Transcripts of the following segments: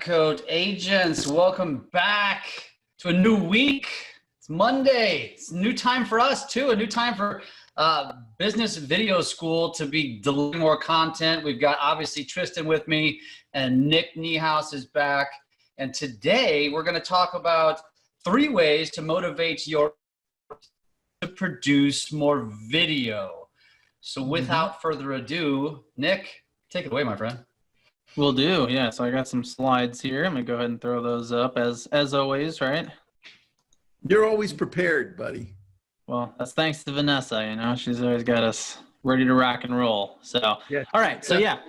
Coat agents, welcome back to a new week. It's Monday. It's a new time for us too, a new time for Business Video School to be delivering more content. We've got obviously Tristan with me and Nick Niehaus is back. And today we're going to talk about 3 ways to motivate your to produce more video. So without further ado, Nick, take it away, my friend. Will do. Yeah, so I got some slides here. I'm gonna go ahead and throw those up as always, right? You're always prepared, buddy. Well, that's thanks to Vanessa, you know, she's always got us ready to rock and roll. So, yeah. All right, so yeah.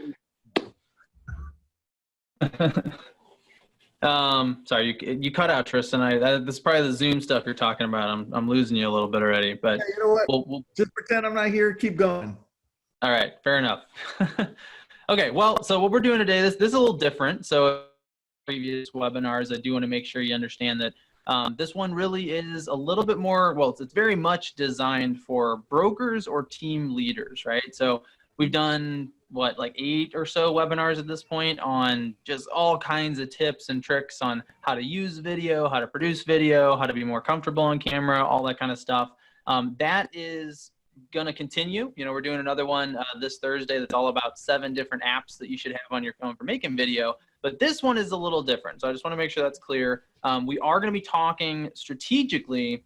Sorry, you cut out, Tristan. This is probably the Zoom stuff you're talking about. I'm losing you a little bit already, but yeah, you know what? We'll just pretend I'm not here. Keep going. All right, fair enough. Okay, well, so what we're doing today, this is a little different. So previous webinars, I do want to make sure you understand that this one really is a little bit more, well, it's very much designed for brokers or team leaders, right? So we've done, what, like 8 or so webinars at this point on just all kinds of tips and tricks on how to use video, how to produce video, how to be more comfortable on camera, all that kind of stuff. That is going to continue. You know, we're doing another one this Thursday that's all about 7 different apps that you should have on your phone for making video. But this one is a little different. So I just want to make sure that's clear. We are going to be talking strategically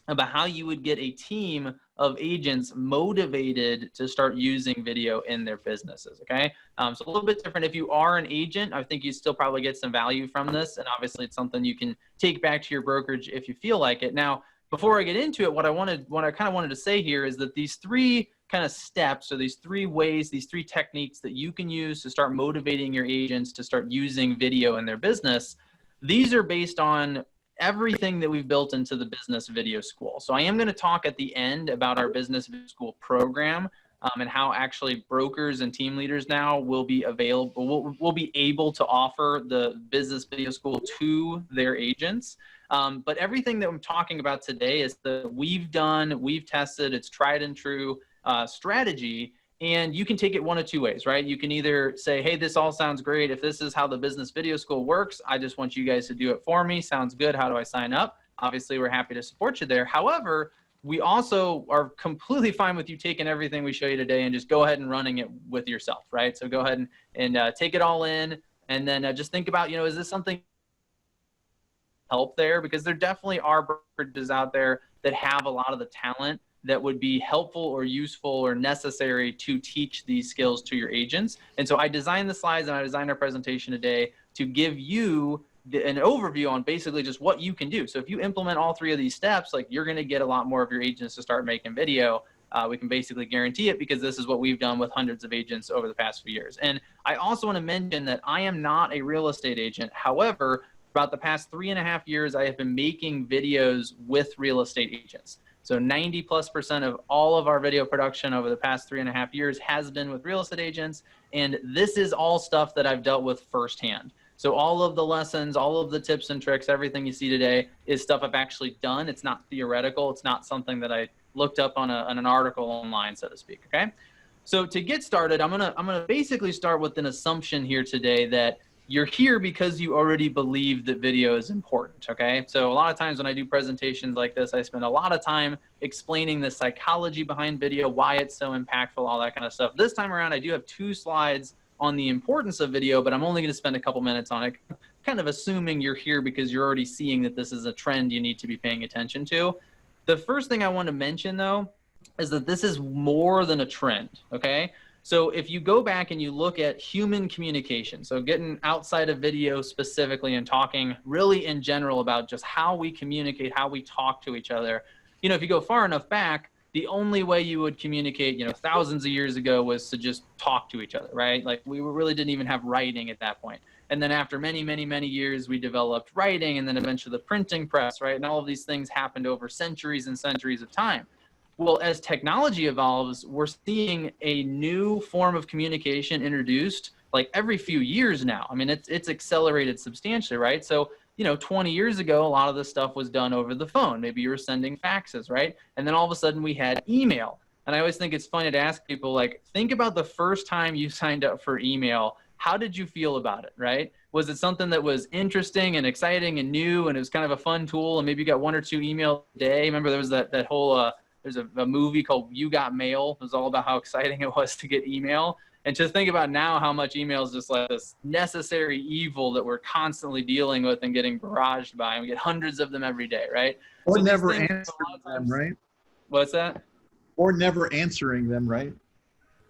about how you would get a team of agents motivated to start using video in their businesses, okay? So a little bit different. If you are an agent, I think you still probably get some value from this. And obviously it's something you can take back to your brokerage if you feel like it. Now, before I get into it, what I kind of wanted to say here is that these 3 kind of steps, or these 3 ways, these 3 techniques that you can use to start motivating your agents to start using video in their business, these are based on everything that we've built into the Business Video School. So I am going to talk at the end about our Business Video School program and how actually brokers and team leaders now will be available, will be able to offer the Business Video School to their agents. But everything that I'm talking about today is that we've tested, it's tried and true strategy, and you can take it one of 2 ways, right? You can either say, hey, this all sounds great. If this is how the Business Video School works, I just want you guys to do it for me. Sounds good. How do I sign up? Obviously, we're happy to support you there. However, we also are completely fine with you taking everything we show you today and just go ahead and running it with yourself, right? So go ahead and take it all in, and then just think about, you know, is this something help there? Because there definitely are brokerages out there that have a lot of the talent that would be helpful or useful or necessary to teach these skills to your agents. And so I designed the slides and I designed our presentation today to give you an overview on basically just what you can do. So if you implement all 3 of these steps, like, you're going to get a lot more of your agents to start making video. We can basically guarantee it because this is what we've done with hundreds of agents over the past few years. And I also want to mention that I am not a real estate agent. However, about the past 3.5 years, I have been making videos with real estate agents. So 90+% of all of our video production over the past 3.5 years has been with real estate agents. And this is all stuff that I've dealt with firsthand. So all of the lessons, all of the tips and tricks, everything you see today is stuff I've actually done. It's not theoretical. It's not something that I looked up on an article online, so to speak, okay? So to get started, I'm gonna basically start with an assumption here today that you're here because you already believe that video is important, okay? So a lot of times when I do presentations like this, I spend a lot of time explaining the psychology behind video, why it's so impactful, all that kind of stuff. This time around, I do have 2 slides on the importance of video, but I'm only going to spend a couple minutes on it, kind of assuming you're here because you're already seeing that this is a trend you need to be paying attention to. The first thing I want to mention, though, is that this is more than a trend, okay? So if you go back and you look at human communication, so getting outside of video specifically and talking really in general about just how we communicate, how we talk to each other, you know, if you go far enough back, the only way you would communicate, you know, thousands of years ago was to just talk to each other, right? Like, we really didn't even have writing at that point. And then after many, many, many years, we developed writing, and then eventually the printing press, right? And all of these things happened over centuries and centuries of time. Well, as technology evolves, we're seeing a new form of communication introduced like every few years now. I mean, it's accelerated substantially, right? So, you know, 20 years ago, a lot of this stuff was done over the phone. Maybe you were sending faxes, right? And then all of a sudden we had email. And I always think it's funny to ask people, like, think about the first time you signed up for email. How did you feel about it, right? Was it something that was interesting and exciting and new, and it was kind of a fun tool, and maybe you got 1 or 2 emails a day? Remember there was that whole, there's a movie called You Got Mail. It was all about how exciting it was to get email. And just think about now how much email is just like this necessary evil that we're constantly dealing with and getting barraged by. And we get hundreds of them every day, right? Or So never these things, answering them, right? What's that? Or never answering them, right?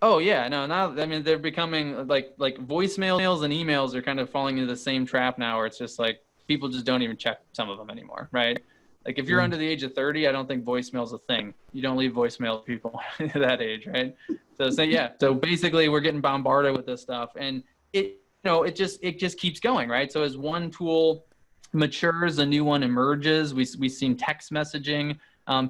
Oh yeah, no, now I mean they're becoming like voicemails and emails are kind of falling into the same trap now, where it's just like people just don't even check some of them anymore, right? Like if you're under the age of 30, I don't think voicemail's a thing. You don't leave voicemail to people that age, right? So yeah, so basically we're getting bombarded with this stuff, and it just keeps going, right? So as one tool matures, a new one emerges. We've seen text messaging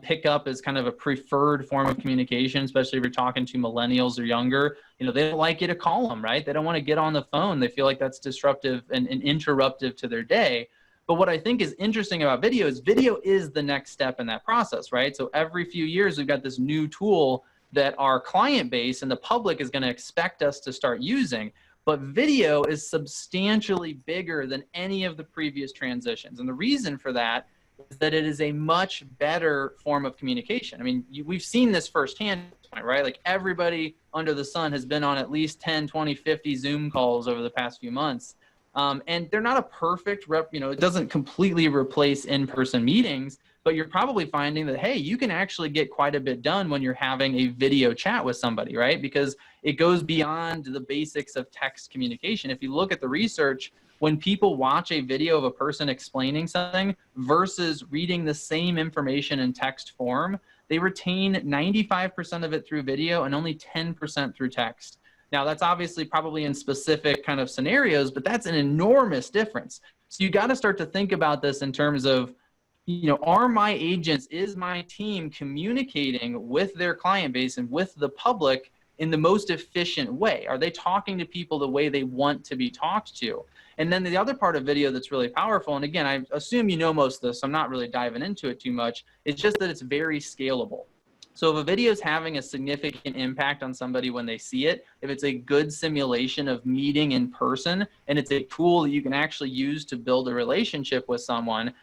pick up as kind of a preferred form of communication, especially if you're talking to millennials or younger. They don't like you to call them, right? They don't want to get on the phone. They feel like that's disruptive and interruptive to their day. But what I think is interesting about video is the next step in that process, right? So every few years, we've got this new tool that our client base and the public is going to expect us to start using. But video is substantially bigger than any of the previous transitions. And the reason for that is that it is a much better form of communication. I mean, we've seen this firsthand, right? Like everybody under the sun has been on at least 10, 20, 50 Zoom calls over the past few months. And they're not a perfect it doesn't completely replace in-person meetings, but you're probably finding that, hey, you can actually get quite a bit done when you're having a video chat with somebody, right? Because it goes beyond the basics of text communication. If you look at the research, when people watch a video of a person explaining something versus reading the same information in text form, they retain 95% of it through video and only 10% through text. Now, that's obviously probably in specific kind of scenarios, but that's an enormous difference. So you got to start to think about this in terms of, are my agents, is my team communicating with their client base and with the public in the most efficient way? Are they talking to people the way they want to be talked to? And then the other part of video that's really powerful, and again, I assume you know most of this, so I'm not really diving into it too much, it's just that it's very scalable. So if a video is having a significant impact on somebody when they see it, if it's a good simulation of meeting in person, and it's a tool that you can actually use to build a relationship with someone,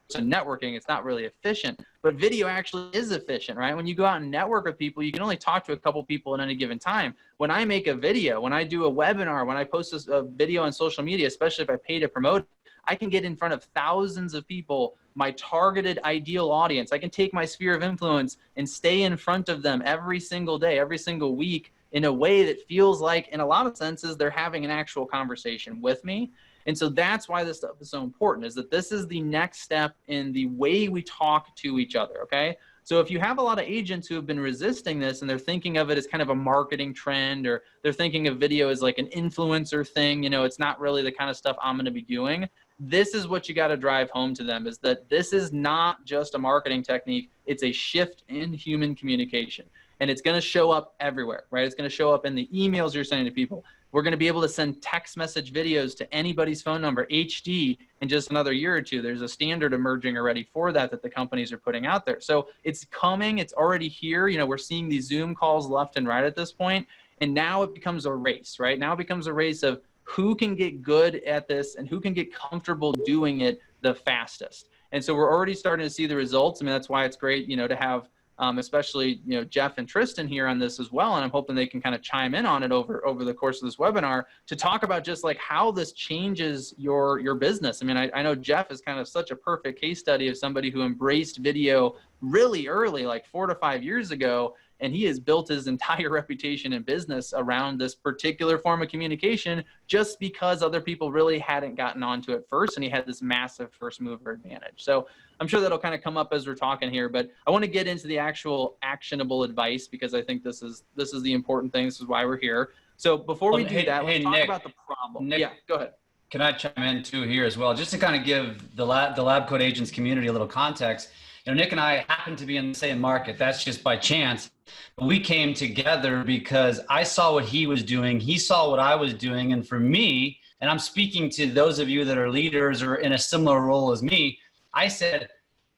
so networking, it's not really efficient, but video actually is efficient, right? When you go out and network with people, you can only talk to a couple people at any given time. When I make a video, when I do a webinar, when I post a video on social media, especially if I pay to promote, I can get in front of thousands of people, my targeted ideal audience. I can take my sphere of influence and stay in front of them every single day, every single week in a way that feels like, in a lot of senses, they're having an actual conversation with me. And so that's why this stuff is so important, is that this is the next step in the way we talk to each other, okay? So if you have a lot of agents who have been resisting this and they're thinking of it as kind of a marketing trend, or they're thinking of video as like an influencer thing, it's not really the kind of stuff I'm going to be doing, this is what you got to drive home to them, is that this is not just a marketing technique. It's a shift in human communication. And it's going to show up everywhere, right? It's going to show up in the emails you're sending to people. We're going to be able to send text message videos to anybody's phone number, HD, in just another year or two. There's a standard emerging already for that the companies are putting out there. So it's coming. It's already here. We're seeing these Zoom calls left and right at this point. And now it becomes a race, right? Now it becomes a race of who can get good at this and who can get comfortable doing it the fastest. And so we're already starting to see the results. I mean, that's why it's great, to have especially, Jeff and Tristan here on this as well. And I'm hoping they can kind of chime in on it over the course of this webinar to talk about just like how this changes your business. I mean, I know Jeff is kind of such a perfect case study of somebody who embraced video really early, like 4 to 5 years ago. And he has built his entire reputation in business around this particular form of communication just because other people really hadn't gotten onto it first, and he had this massive first mover advantage. So I'm sure that'll kind of come up as we're talking here, but I want to get into the actual actionable advice because I think this is the important thing. This is why we're here. So before we do that, let's talk about the problem. Nick, yeah, go ahead. Can I chime in too here as well, just to kind of give the Lab Coat Agents community a little context? Nick and I happen to be in the same market. That's just by chance. But we came together because I saw what he was doing. He saw what I was doing. And for me, and I'm speaking to those of you that are leaders or in a similar role as me, I said,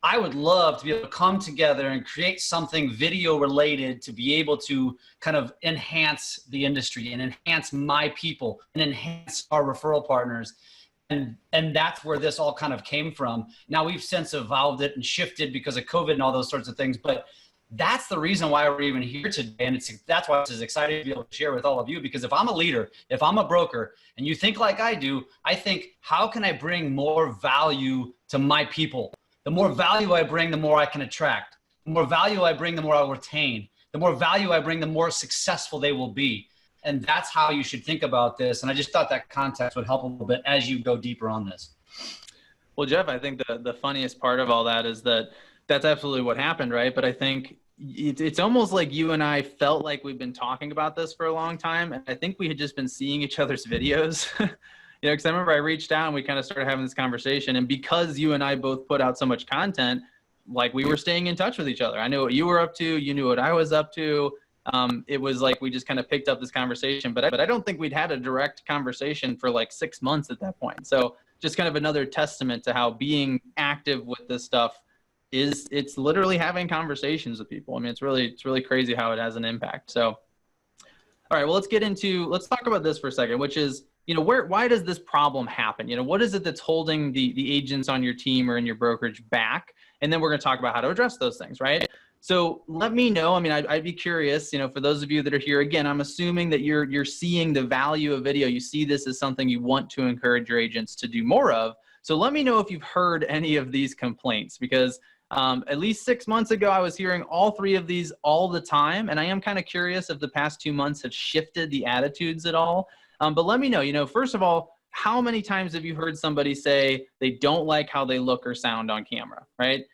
I would love to be able to come together and create something video related to be able to kind of enhance the industry and enhance my people and enhance our referral partners. And that's where this all kind of came from. Now we've since evolved it and shifted because of COVID and all those sorts of things, but that's the reason why we're even here today. And that's why it's as exciting to be able to share with all of you, because if I'm a leader, if I'm a broker and you think like I do, I think, how can I bring more value to my people? The more value I bring, the more I can attract. The more value I bring, the more I'll retain. The more value I bring, the more successful they will be. And that's how you should think about this. And I just thought that context would help a little bit as you go deeper on this. Well, Jeff, I think the funniest part of all that is that that's absolutely what happened, right? But I think it's almost like you and I felt like we've been talking about this for a long time. And I think we had just been seeing each other's videos. You know, because I remember I reached out and we kind of started having this conversation. And because you and I both put out so much content, like we were staying in touch with each other. I knew what you were up to. You knew what I was up to. It was like we just kind of picked up this conversation. But I don't think we'd had a direct conversation for like 6 months at that point. So just kind of another testament to how being active with this stuff it's literally having conversations with people. I mean, it's really crazy how it has an impact. So, all right, well, let's talk about this for a second, which is, you know, why does this problem happen? You know, what is it that's holding the agents on your team or in your brokerage back? And then we're going to talk about how to address those things, right? So let me know. I mean, I'd be curious, you know, for those of you that are here, again, I'm assuming that you're seeing the value of video. You see this as something you want to encourage your agents to do more of. So let me know if you've heard any of these complaints, because at least 6 months ago, I was hearing all three of these all the time. And I am kind of curious if the past 2 months have shifted the attitudes at all. But let me know, you know, first of all, how many times have you heard somebody say they don't like how they look or sound on camera, right?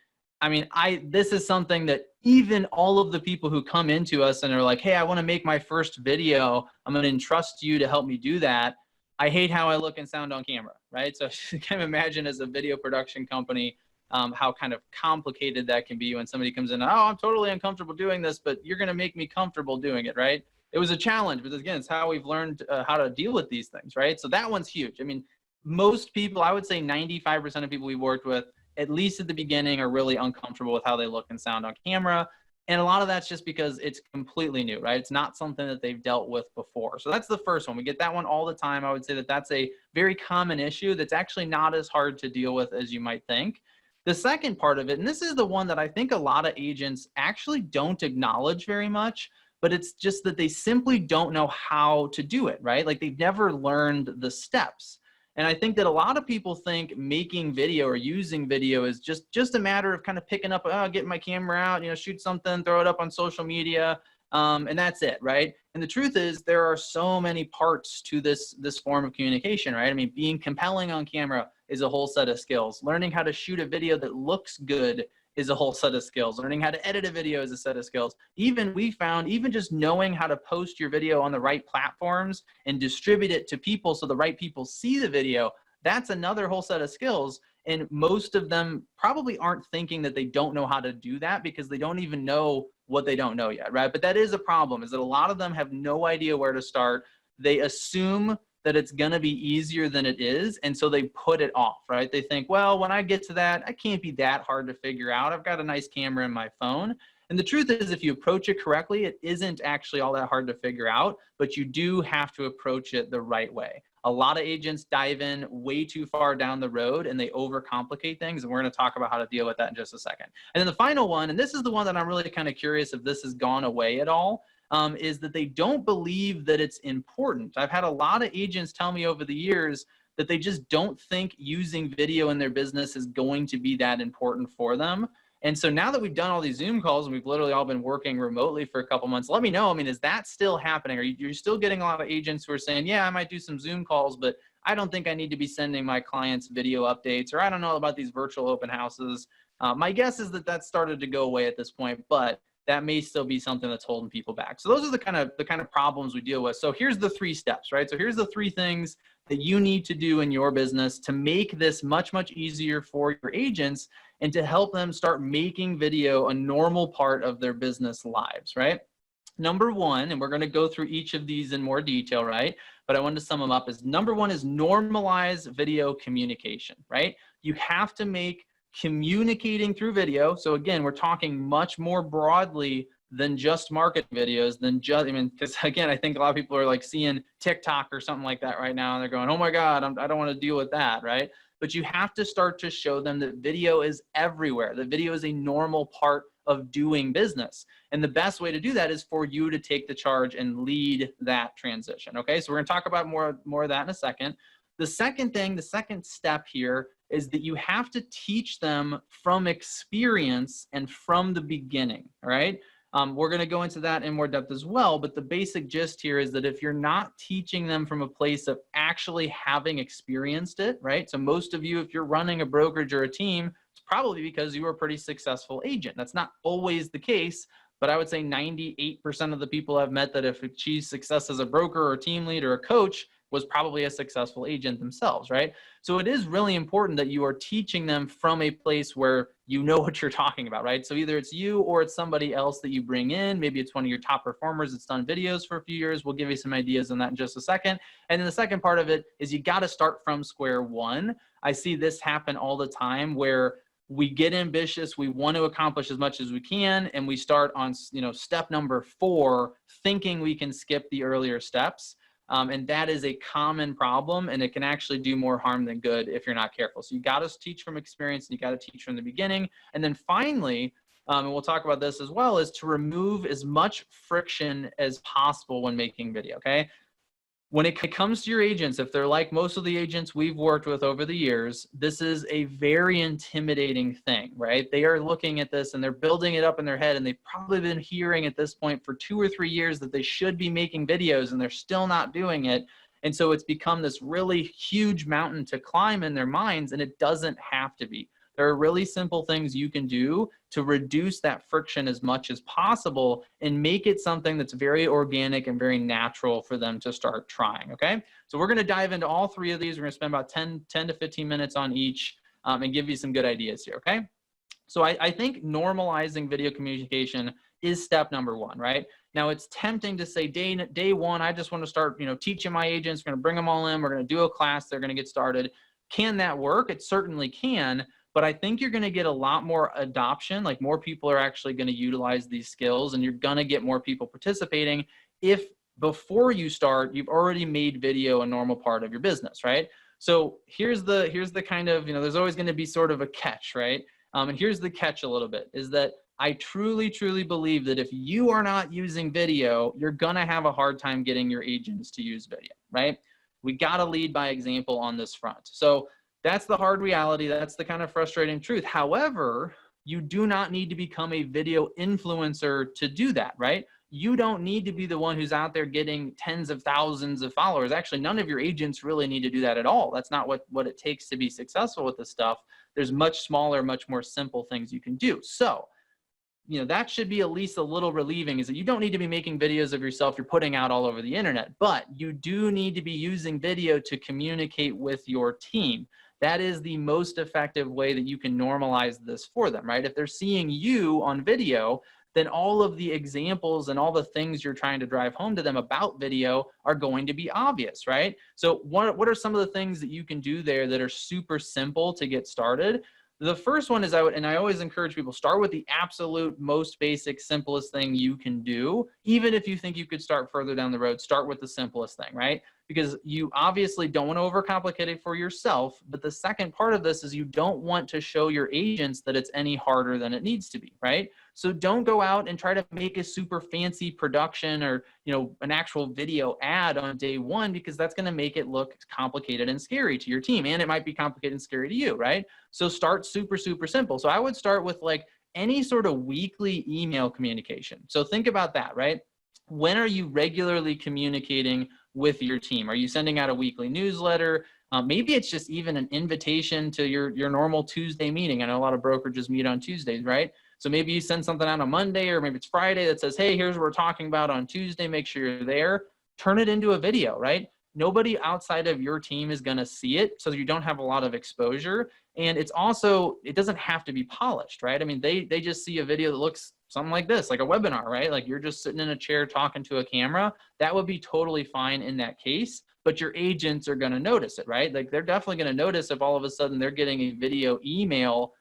I mean, this is something that even all of the people who come into us and are like, hey, I want to make my first video, I'm going to entrust you to help me do that. I hate how I look and sound on camera, right? So you can imagine as a video production company, how kind of complicated that can be when somebody comes in, oh, I'm totally uncomfortable doing this, but you're going to make me comfortable doing it, right? It was a challenge, but again, it's how we've learned how to deal with these things, right? So that one's huge. I mean, most people, I would say 95% of people we've worked with, at least at the beginning, are really uncomfortable with how they look and sound on camera. And a lot of that's just because it's completely new, right? It's not something that they've dealt with before. So that's the first one. We get that one all the time. I would say that that's a very common issue that's actually not as hard to deal with as you might think. The second part of it, and this is the one that I think a lot of agents actually don't acknowledge very much, but it's just that they simply don't know how to do it, right? Like they've never learned the steps. And I think that a lot of people think making video or using video is just a matter of kind of picking up, getting my camera out, you know, shoot something, throw it up on social media, and that's it, right? And the truth is there are so many parts to this form of communication, right? I mean, being compelling on camera is a whole set of skills. Learning how to shoot a video that looks good is a whole set of skills. Learning how to edit a video is a set of skills. We found even just knowing how to post your video on the right platforms and distribute it to people so the right people see the video, that's another whole set of skills. And most of them probably aren't thinking that they don't know how to do that because they don't even know what they don't know yet, right? But that is a problem, is that a lot of them have no idea where to start. They assume that it's going to be easier than it is. And so they put it off, right? They think, well, when I get to that, I can't be that hard to figure out. I've got a nice camera in my phone. And the truth is, if you approach it correctly, it isn't actually all that hard to figure out, but you do have to approach it the right way. A lot of agents dive in way too far down the road and they overcomplicate things. And we're going to talk about how to deal with that in just a second. And then the final one, and this is the one that I'm really kind of curious if this has gone away at all, is that they don't believe that it's important. I've had a lot of agents tell me over the years that they just don't think using video in their business is going to be that important for them. And so now that we've done all these Zoom calls and we've literally all been working remotely for a couple months, let me know. I mean, is that still happening? Are you still getting a lot of agents who are saying, yeah, I might do some Zoom calls, but I don't think I need to be sending my clients video updates, or I don't know about these virtual open houses. My guess is that that's started to go away at this point, but that may still be something that's holding people back. So those are the kind of problems we deal with. So here's the 3 steps, right? So here's the 3 things that you need to do in your business to make this much, much easier for your agents and to help them start making video a normal part of their business lives, right? Number 1, and we're going to go through each of these in more detail, right? But I wanted to sum them up, is number 1 is normalize video communication, right? You have to make communicating through video. So again, we're talking much more broadly than just marketing videos, than just, I mean, because again, I think a lot of people are like seeing TikTok or something like that right now, and they're going, oh my God, I don't want to deal with that, right? But you have to start to show them that video is everywhere. That video is a normal part of doing business. And the best way to do that is for you to take the charge and lead that transition. Okay, so we're gonna talk about more of that in a second. The second thing, the second step here is that you have to teach them from experience and from the beginning, all right? We're going to go into that in more depth as well, but the basic gist here is that if you're not teaching them from a place of actually having experienced it, right? So most of you, if you're running a brokerage or a team, it's probably because you were a pretty successful agent. That's not always the case, but I would say 98% of the people I've met that have achieved success as a broker or a team lead or a coach was probably a successful agent themselves, right? So it is really important that you are teaching them from a place where you know what you're talking about, right? So either it's you or it's somebody else that you bring in. Maybe it's one of your top performers that's done videos for a few years. We'll give you some ideas on that in just a second. And then the second part of it is you got to start from square one. I see this happen all the time where we get ambitious, we want to accomplish as much as we can, and we start on, you know, step number 4, thinking we can skip the earlier steps. And that is a common problem, and it can actually do more harm than good if you're not careful. So you got to teach from experience, and you got to teach from the beginning. And then finally, and we'll talk about this as well, is to remove as much friction as possible when making video, okay? When it comes to your agents, if they're like most of the agents we've worked with over the years, this is a very intimidating thing, right? They are looking at this and they're building it up in their head, and they've probably been hearing at this point for 2 or 3 years that they should be making videos, and they're still not doing it. And so it's become this really huge mountain to climb in their minds, and it doesn't have to be. There are really simple things you can do to reduce that friction as much as possible and make it something that's very organic and very natural for them to start trying, okay? So we're gonna dive into all 3 of these. We're gonna spend about 10 to 15 minutes on each and give you some good ideas here, okay? So I think normalizing video communication is step number 1, right? Now it's tempting to say day 1, I just wanna start, you know, teaching my agents, we're gonna bring them all in, we're gonna do a class, they're gonna get started. Can that work? It certainly can. But I think you're going to get a lot more adoption, like more people are actually going to utilize these skills, and you're going to get more people participating if before you start, you've already made video a normal part of your business, right? So here's the kind of, you know, there's always going to be sort of a catch, right? And here's the catch a little bit, is that I truly, truly believe that if you are not using video, you're going to have a hard time getting your agents to use video, right? We got to lead by example on this front. So that's the hard reality. That's the kind of frustrating truth. However, you do not need to become a video influencer to do that, right? You don't need to be the one who's out there getting tens of thousands of followers. Actually, none of your agents really need to do that at all. That's not what it takes to be successful with this stuff. There's much smaller, much more simple things you can do. So, you know, that should be at least a little relieving, is that you don't need to be making videos of yourself you're putting out all over the internet, but you do need to be using video to communicate with your team. That is the most effective way that you can normalize this for them, right? If they're seeing you on video, then all of the examples and all the things you're trying to drive home to them about video are going to be obvious, right? So what are some of the things that you can do there that are super simple to get started? The first one is I always encourage people, start with the absolute most basic, simplest thing you can do. Even if you think you could start further down the road, start with the simplest thing, right? Because you obviously don't want to overcomplicate it for yourself. But the second part of this is you don't want to show your agents that it's any harder than it needs to be, right? So don't go out and try to make a super fancy production or, you know, an actual video ad on day 1, because that's going to make it look complicated and scary to your team. And it might be complicated and scary to you, right? So start super, super simple. So I would start with like any sort of weekly email communication. So think about that, right? When are you regularly communicating with your team? Are you sending out a weekly newsletter? Maybe it's just even an invitation to your normal Tuesday meeting. I know a lot of brokerages meet on Tuesdays, right? So maybe you send something out on Monday, or maybe it's Friday that says, hey, here's what we're talking about on Tuesday. Make sure you're there. Turn it into a video, right? Nobody outside of your team is going to see it, so you don't have a lot of exposure. And it's also, it doesn't have to be polished, right? I mean, they just see a video that looks something like this, like a webinar, right? Like you're just sitting in a chair talking to a camera. That would be totally fine in that case, but your agents are going to notice it, right? Like they're definitely going to notice if all of a sudden they're getting a video email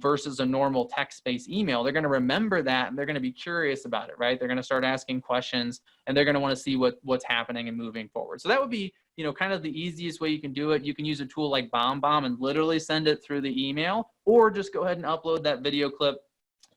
versus a normal text-based email. They're going to remember that, and they're going to be curious about it, right? They're going to start asking questions, and they're going to want to see what's happening and moving forward. So that would be, kind of the easiest way you can do it. You can use a tool like BombBomb and literally send it through the email, or just go ahead and upload that video clip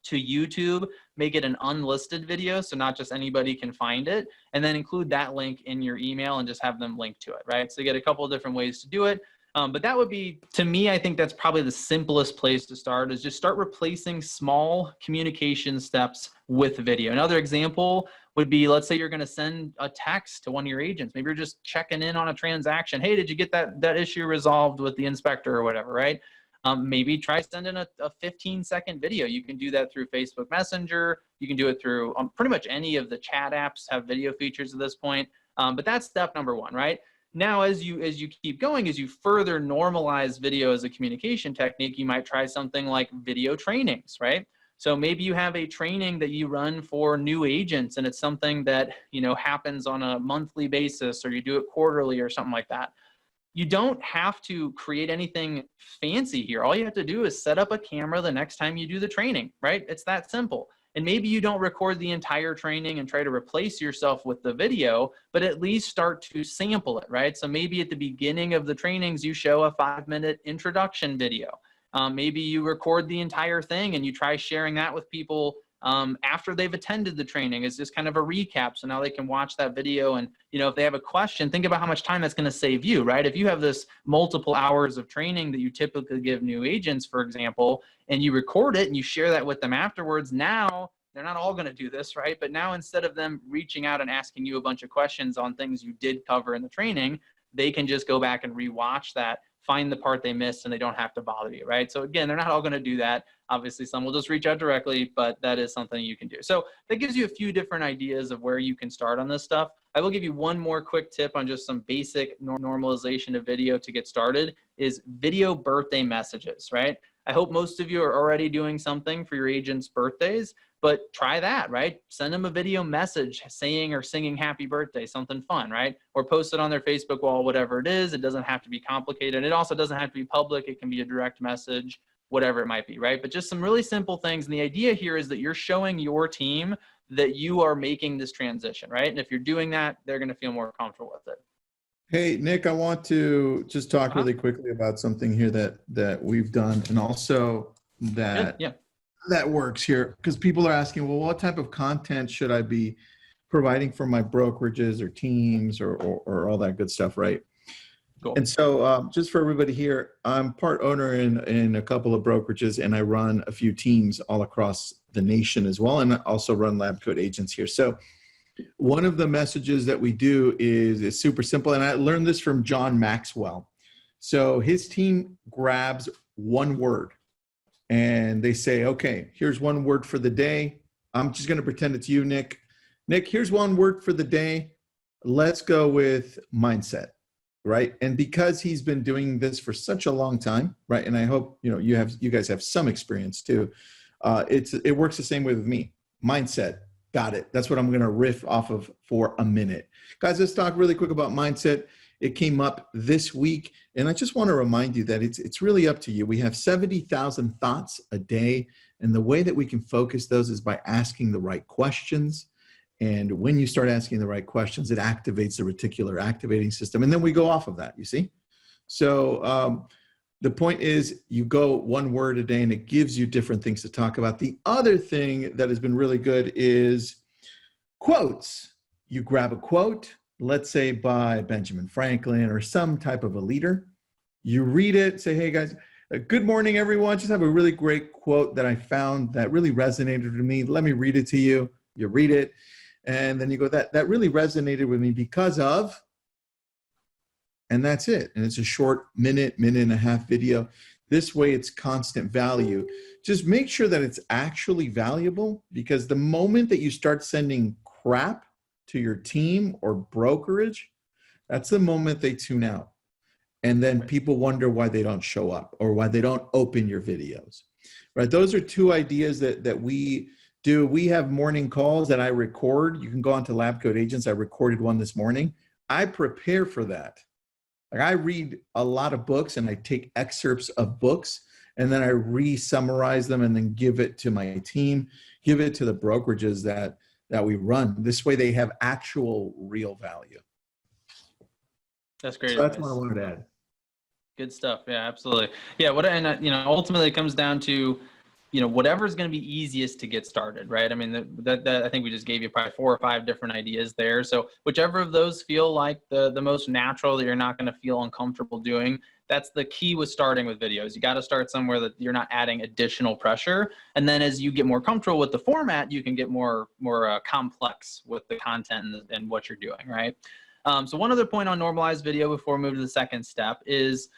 to YouTube, make it an unlisted video so not just anybody can find it, and then include that link in your email and just have them link to it, right? So you get a couple of different ways to do it. But that would be, to me, I think that's probably the simplest place to start, is just start replacing small communication steps with video. Another example would be, let's say you're going to send a text to one of your agents. Maybe you're just checking in on a transaction. Hey, did you get that issue resolved with the inspector or whatever, right? Maybe try sending a 15-second video. You can do that through Facebook Messenger. You can do it through pretty much any of the chat apps have video features at this point. But that's step number one, right? Now, as you keep going, as you further normalize video as a communication technique, you might try something like video trainings, right? So maybe you have a training that you run for new agents, and it's something that, happens on a monthly basis, or you do it quarterly or something like that. You don't have to create anything fancy here. All you have to do is set up a camera the next time you do the training, right? It's that simple. And maybe you don't record the entire training and try to replace yourself with the video, but at least start to sample it, right? So maybe at the beginning of the trainings, you show a 5-minute introduction video. Maybe you record the entire thing and you try sharing that with people after they've attended the training. It's just kind of a recap, so now they can watch that video, and if they have a question, think about how much time that's going to save you, right? If you have this multiple hours of training that you typically give new agents, for example, and you record it and you share that with them afterwards, now they're not all going to do this, right? But now, instead of them reaching out and asking you a bunch of questions on things you did cover in the training, they can just go back and rewatch that, find the part they missed, and they don't have to bother you, right? So again, they're not all going to do that. Obviously, some will just reach out directly, but that is something you can do. So that gives you a few different ideas of where you can start on this stuff. I will give you one more quick tip on just some basic normalization of video to get started, is video birthday messages, right? I hope most of you are already doing something for your agents' birthdays, but try that, right? Send them a video message saying or singing happy birthday, something fun, right? Or post it on their Facebook wall, whatever it is. It doesn't have to be complicated. It also doesn't have to be public. It can be a direct message, whatever it might be, right? But just some really simple things. And the idea here is that you're showing your team that you are making this transition, right? And if you're doing that, they're going to feel more comfortable with it. Hey, Nick, I want to just talk really quickly about something here that we've done, and also that that works here, because people are asking, well, what type of content should I be providing for my brokerages or teams or all that good stuff, right? Cool. And so just for everybody here, I'm part owner in a couple of brokerages, and I run a few teams all across the nation as well, and I also run lab coat agents here. So one of the messages that we do is super simple, and I learned this from John Maxwell. So his team grabs one word, and they say, okay, here's one word for the day. I'm just going to pretend it's you, Nick. Nick, here's one word for the day. Let's go with mindset, right? And because he's been doing this for such a long time, right? And I hope you guys have some experience too. It works the same way with me. Mindset. Got it. That's what I'm going to riff off of for a minute. Guys, let's talk really quick about mindset. It came up this week, and I just want to remind you that it's really up to you. We have 70,000 thoughts a day, and the way that we can focus those is by asking the right questions. And when you start asking the right questions, it activates the reticular activating system, and then we go off of that, you see? So the point is, you go one word a day and it gives you different things to talk about. The other thing that has been really good is quotes. You grab a quote, let's say by Benjamin Franklin or some type of a leader. You read it, say, hey guys, good morning everyone. Just have a really great quote that I found that really resonated with me. Let me read it to you. You read it, and then you go, that really resonated with me because of, and that's it. And it's a short minute and a half video. This way it's constant value. Just make sure that it's actually valuable, because the moment that you start sending crap to your team or brokerage, that's the moment they tune out. And then people wonder why they don't show up or why they don't open your videos, right? Those are two ideas that we do. We have morning calls that I record. You can go onto Lab Coat Agents. I recorded one this morning. I prepare for that. Like, I read a lot of books and I take excerpts of books, and then I re-summarize them and then give it to my team, give it to the brokerages that we run. This way they have actual real value. That's great. So that's what I wanted to add. Good stuff. Yeah, absolutely. Yeah. Ultimately it comes down to, whatever is going to be easiest to get started, right? I mean, that I think we just gave you probably 4 or 5 different ideas there. So whichever of those feel like the most natural, that you're not going to feel uncomfortable doing, that's the key with starting with videos. You got to start somewhere that you're not adding additional pressure. And then as you get more comfortable with the format, you can get more complex with the content and what you're doing, right? So one other point on normalized video before we move to the second step is,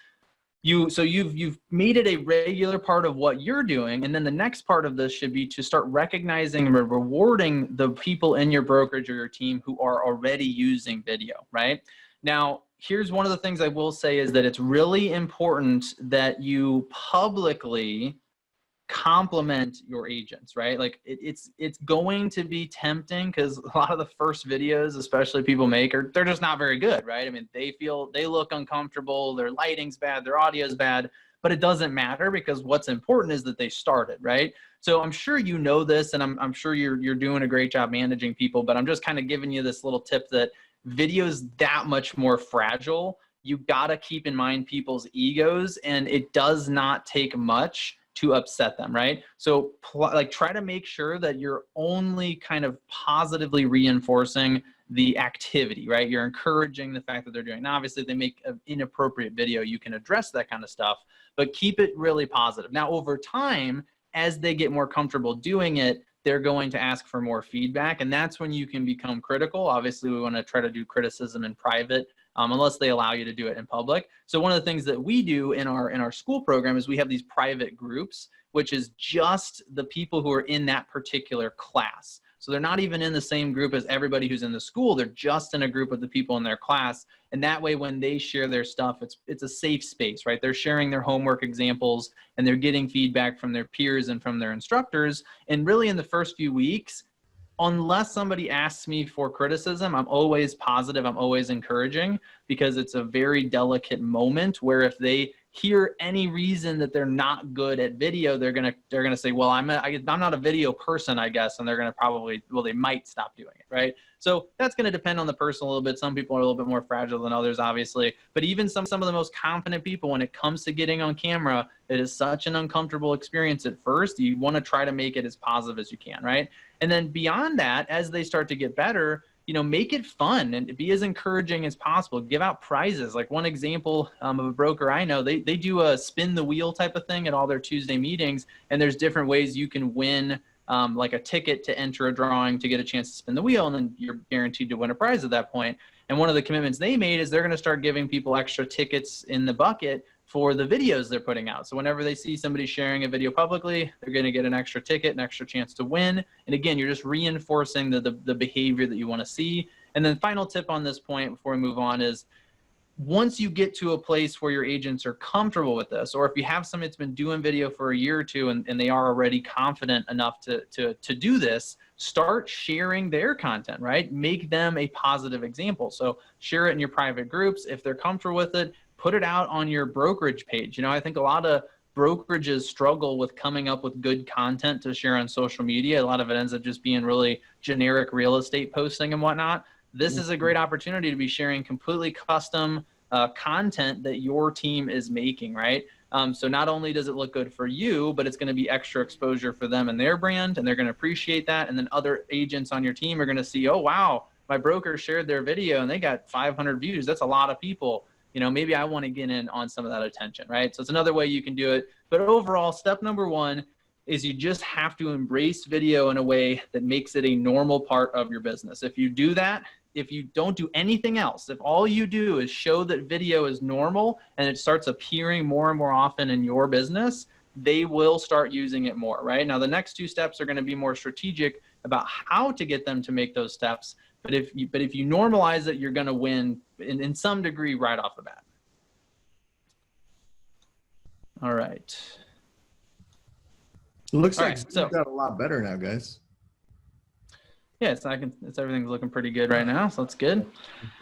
you've made it a regular part of what you're doing, and then the next part of this should be to start recognizing and rewarding the people in your brokerage or your team who are already using video, right? Now, here's one of the things I will say is that it's really important that you publicly compliment your agents, right? Like it's going to be tempting because a lot of the first videos, especially people make, they're just not very good, right? I mean, they look uncomfortable, their lighting's bad, their audio's bad, but it doesn't matter because what's important is that they started, right? So I'm sure you know this, and I'm sure you're doing a great job managing people, but I'm just kind of giving you this little tip that video is that much more fragile. You gotta keep in mind people's egos, and it does not take much to upset them, right? So try to make sure that you're only kind of positively reinforcing the activity, right? You're encouraging the fact that they're doing. Now, obviously, if they make an inappropriate video, you can address that kind of stuff, but keep it really positive. Now, over time, as they get more comfortable doing it, they're going to ask for more feedback, and that's when you can become critical. Obviously, we want to try to do criticism in private, unless they allow you to do it in public. So one of the things that we do in our school program is we have these private groups, which is just the people who are in that particular class. So they're not even in the same group as everybody who's in the school. They're just in a group of the people in their class. And that way, when they share their stuff, it's a safe space, right? They're sharing their homework examples and they're getting feedback from their peers and from their instructors. And really in the first few weeks, unless somebody asks me for criticism, I'm always positive, I'm always encouraging, because it's a very delicate moment where if they hear any reason that they're not good at video, they're gonna say, well, I'm not a video person, I guess, and they're gonna probably, well, they might stop doing it, right? So that's gonna depend on the person a little bit. Some people are a little bit more fragile than others, obviously, but even some of the most confident people, when it comes to getting on camera, it is such an uncomfortable experience at first. You wanna try to make it as positive as you can, right? And then beyond that, as they start to get better, make it fun and be as encouraging as possible. Give out prizes. Like one example of a broker I know, they do a spin the wheel type of thing at all their Tuesday meetings. And there's different ways you can win like a ticket to enter a drawing to get a chance to spin the wheel. And then you're guaranteed to win a prize at that point. And one of the commitments they made is they're going to start giving people extra tickets in the bucket for the videos they're putting out. So whenever they see somebody sharing a video publicly, they're going to get an extra ticket, an extra chance to win. And again, you're just reinforcing the behavior that you want to see. And then final tip on this point before we move on is, once you get to a place where your agents are comfortable with this, or if you have somebody that's been doing video for a year or two and they are already confident enough to do this, start sharing their content, right? Make them a positive example. So share it in your private groups. If they're comfortable with it, put it out on your brokerage page. I think a lot of brokerages struggle with coming up with good content to share on social media. A lot of it ends up just being really generic real estate posting and whatnot. This is a great opportunity to be sharing completely custom content that your team is making, right? So not only does it look good for you, but it's going to be extra exposure for them and their brand, and they're going to appreciate that. And then other agents on your team are going to see, oh, wow, my broker shared their video and they got 500 views. That's a lot of people. Maybe I want to get in on some of that attention, right? So it's another way you can do it. But overall, step number one is you just have to embrace video in a way that makes it a normal part of your business. If you do that, if you don't do anything else, if all you do is show that video is normal and it starts appearing more and more often in your business, they will start using it more, right? Now, the next 2 steps are going to be more strategic about how to get them to make those steps. But if you normalize it, you're going to win in some degree right off the bat. All right. It looks like it's got a lot better now, guys. Yeah, everything's looking pretty good right now, so that's good.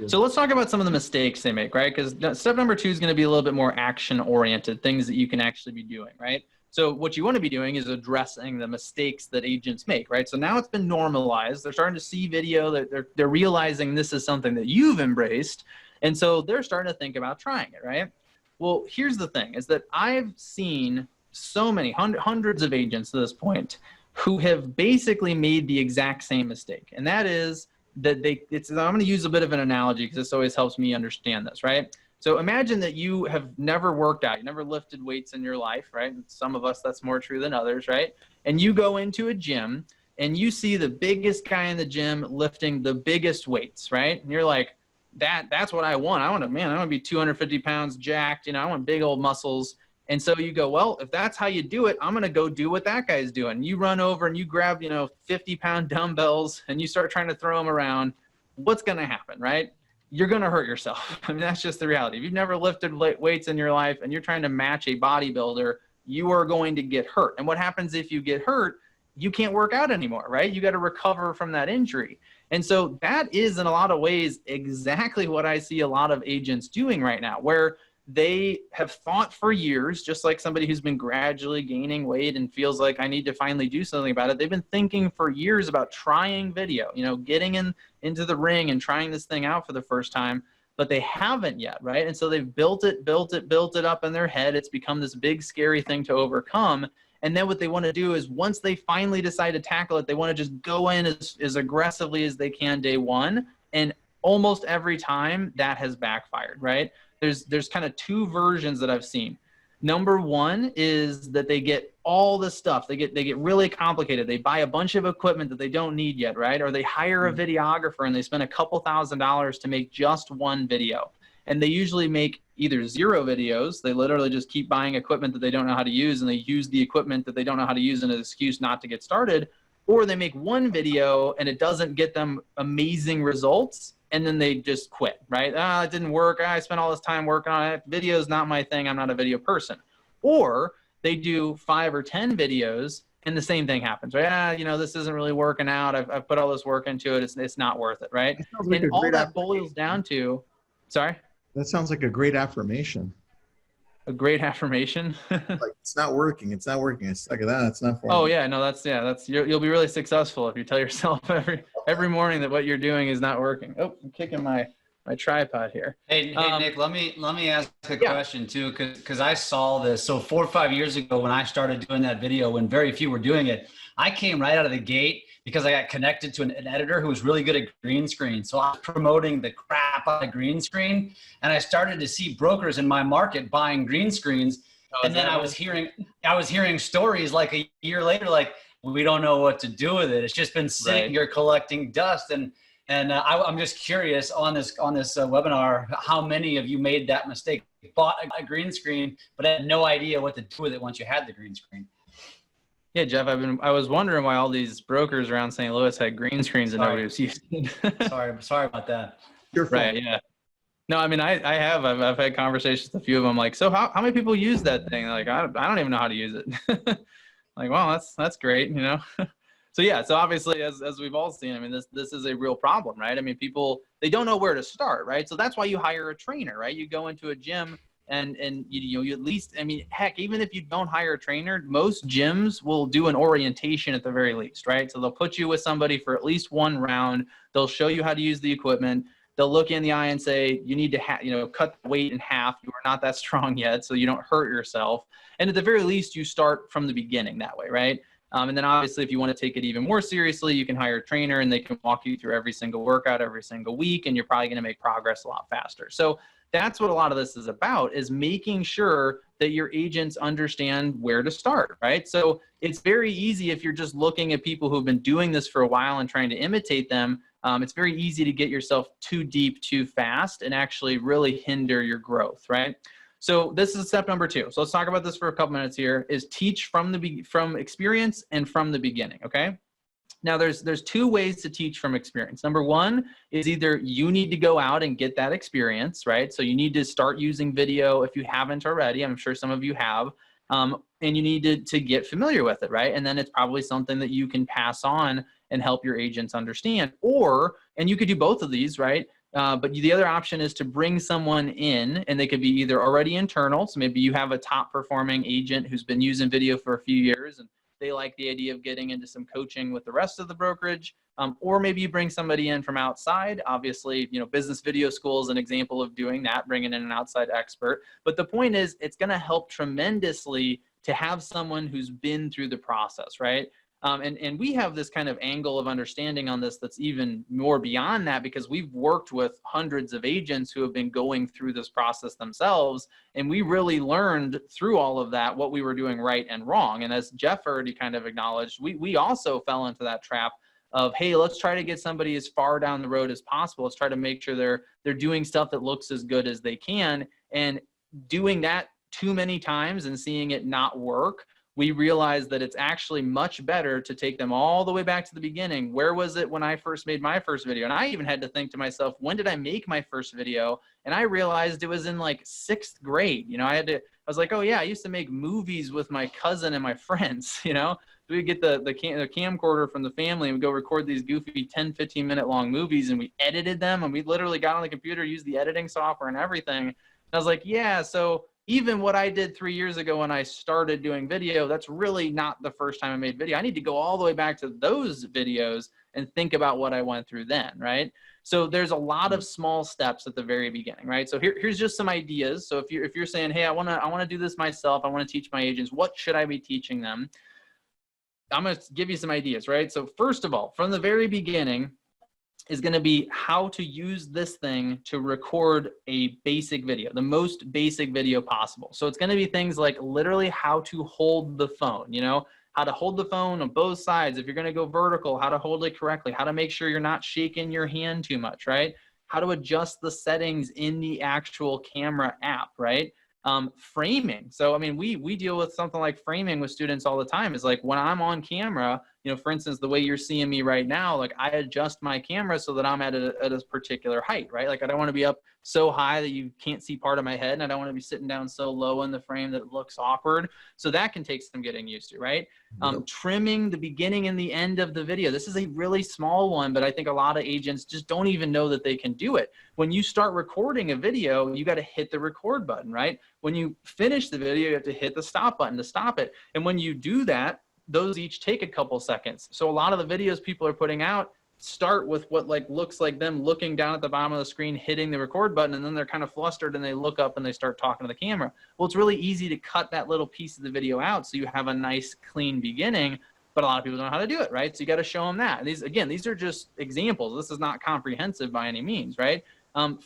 So let's talk about some of the mistakes they make, right? Because step number 2 is going to be a little bit more action-oriented, things that you can actually be doing, right? So what you want to be doing is addressing the mistakes that agents make, right? So now it's been normalized. They're starting to see video. They're realizing this is something that you've embraced, and so they're starting to think about trying it, right? Well, here's the thing, is that I've seen so many, hundreds of agents at this point who have basically made the exact same mistake. And that is that I'm going to use a bit of an analogy because this always helps me understand this, right? So imagine that you have never worked out, you never lifted weights in your life, right? And some of us, that's more true than others, right? And you go into a gym and you see the biggest guy in the gym lifting the biggest weights, right? And you're like, that's what I want. I want to be 250 pounds jacked. You know, I want big old muscles. And so you go, well, if that's how you do it, I'm going to go do what that guy's doing. You run over and you grab, 50-pound dumbbells and you start trying to throw them around. What's going to happen, right? You're going to hurt yourself. I mean, that's just the reality. If you've never lifted weights in your life and you're trying to match a bodybuilder, you are going to get hurt. And what happens if you get hurt? You can't work out anymore, right? You got to recover from that injury. And so that is, in a lot of ways, exactly what I see a lot of agents doing right now, where they have thought for years, just like somebody who's been gradually gaining weight and feels like I need to finally do something about it. They've been thinking for years about trying video, getting into the ring and trying this thing out for the first time, but they haven't yet, right? And so they've built it up in their head. It's become this big, scary thing to overcome. And then what they want to do is once they finally decide to tackle it, they want to just go in as aggressively as they can day one. And almost every time that has backfired, right? There's kind of 2 versions that I've seen. Number 1 is that they get all the stuff. They get really complicated. They buy a bunch of equipment that they don't need yet, right? Or they hire a videographer and they spend a couple $1,000s to make just one video. And they usually make either 0 videos. They literally just keep buying equipment that they don't know how to use, and they use the equipment that they don't know how to use as an excuse not to get started. Or they make 1 video and it doesn't get them amazing results, and then they just quit, right? It didn't work. I spent all this time working on it. Video is not my thing. I'm not a video person. Or they do 5 or 10 videos and the same thing happens, right? This isn't really working out. I've put all this work into it. It's not worth it, right? Like and all that boils down to, sorry? That sounds like a great affirmation. A great affirmation. Like, it's not working. It's not working. It's like that. It's not for me. Oh yeah, no, you'll be really successful if you tell yourself every morning that what you're doing is not working. Oh, I'm kicking my tripod here. Hey, Nick, let me ask a question too, because I saw this. So 4 or 5 years ago, when I started doing that video, when very few were doing it, I came right out of the gate because I got connected to an editor who was really good at green screen. So I was promoting the crap out of green screen, and I started to see brokers in my market buying green screens. And then I was hearing stories like a year later, like, we don't know what to do with it. It's just been sitting here collecting dust. And I'm just curious on this webinar, how many of you made that mistake? Bought a green screen, but had no idea what to do with it once you had the green screen. Yeah, Jeff, I was wondering why all these brokers around St. Louis had green screens and nobody was using it. Sorry about that. Right, yeah. No, I mean, I've had conversations with a few of them, like, so how many people use that thing? Like, I don't even know how to use it. Like, well, that's great, So yeah, so obviously, as we've all seen, I mean, this is a real problem, right? I mean, people, they don't know where to start, right? So that's why you hire a trainer, right? You go into a gym and you at least, I mean, heck, even if you don't hire a trainer, most gyms will do an orientation at the very least, right? So they'll put you with somebody for at least 1 round. They'll show you how to use the equipment. They'll look you in the eye and say, you need to cut the weight in half. You are not that strong yet, so you don't hurt yourself. And at the very least, you start from the beginning that way, right? And then obviously, if you want to take it even more seriously, you can hire a trainer and they can walk you through every single workout every single week, and you're probably going to make progress a lot faster. So that's what a lot of this is about, is making sure that your agents understand where to start, right? So it's very easy if you're just looking at people who've been doing this for a while and trying to imitate them. It's very easy to get yourself too deep, too fast, and actually really hinder your growth, right? So this is step number 2. So let's talk about this for a couple minutes here, is teach from experience and from the beginning, okay? Now there's 2 ways to teach from experience. Number 1 is either you need to go out and get that experience, right? So you need to start using video if you haven't already. I'm sure some of you have. And you need to get familiar with it, right? And then it's probably something that you can pass on and help your agents understand. And you could do both of these, right? But the other option is to bring someone in, and they could be either already internal. So maybe you have a top performing agent who's been using video for a few years and they like the idea of getting into some coaching with the rest of the brokerage. Or maybe you bring somebody in from outside. Obviously, business video school is an example of doing that, bringing in an outside expert. But the point is, it's going to help tremendously to have someone who's been through the process, right? And we have this kind of angle of understanding on this that's even more beyond that, because we've worked with hundreds of agents who have been going through this process themselves. And we really learned through all of that what we were doing right and wrong. And as Jeff already kind of acknowledged, we also fell into that trap of, hey, let's try to get somebody as far down the road as possible. Let's try to make sure they're doing stuff that looks as good as they can. And doing that too many times and seeing it not work, we realized that it's actually much better to take them all the way back to the beginning. Where was it when I first made my first video? And I even had to think to myself, when did I make my first video? And I realized it was in like 6th grade. I was like, oh yeah, I used to make movies with my cousin and my friends, We'd get the camcorder from the family and we'd go record these goofy 10, 15-minute long movies, and we edited them, and we literally got on the computer, used the editing software and everything. And I was like, yeah, so even what I did 3 years ago when I started doing video, that's really not the first time I made video. I need to go all the way back to those videos and think about what I went through then, right? So there's a lot of small steps at the very beginning, right? So here's just some ideas. So if you're saying, hey, I wanna do this myself, I wanna teach my agents, what should I be teaching them? I'm gonna give you some ideas, right? So first of all, from the very beginning, is going to be how to use this thing to record a basic video, the most basic video possible. So it's going to be things like literally how to hold the phone, how to hold the phone on both sides. If you're going to go vertical, how to hold it correctly, how to make sure you're not shaking your hand too much, right? How to adjust the settings in the actual camera app, right? Framing. So, we deal with something like framing with students all the time. Is like when I'm on camera, for instance, the way you're seeing me right now, like I adjust my camera so that I'm at a particular height, right? Like I don't want to be up so high that you can't see part of my head, and I don't want to be sitting down so low in the frame that it looks awkward. So that can take some getting used to, right? Trimming the beginning and the end of the video. This is a really small one, but I think a lot of agents just don't even know that they can do it. When you start recording a video, you got to hit the record button, right? When you finish the video, you have to hit the stop button to stop it. And when you do that, those each take a couple seconds. So a lot of the videos people are putting out start with what looks like them looking down at the bottom of the screen, hitting the record button, and then they're kind of flustered and they look up and they start talking to the camera. Well, it's really easy to cut that little piece of the video out so you have a nice clean beginning, but a lot of people don't know how to do it, right? So you got to show them that. And these are just examples. This is not comprehensive by any means, right?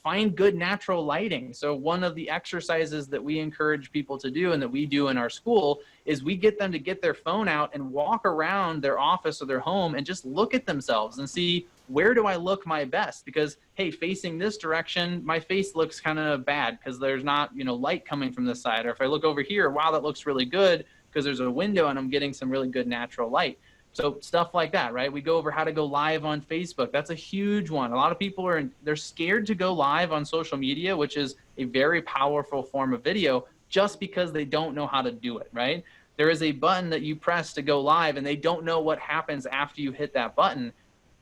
Find good natural lighting. So one of the exercises that we encourage people to do and that we do in our school is we get them to get their phone out and walk around their office or their home and just look at themselves and see, where do I look my best? Because, hey, facing this direction, my face looks kind of bad because there's not, light coming from this side. Or if I look over here, wow, that looks really good because there's a window and I'm getting some really good natural light. So stuff like that, right? We go over how to go live on Facebook. That's a huge one. A lot of people they're scared to go live on social media, which is a very powerful form of video, just because they don't know how to do it, right? There is a button that you press to go live and they don't know what happens after you hit that button.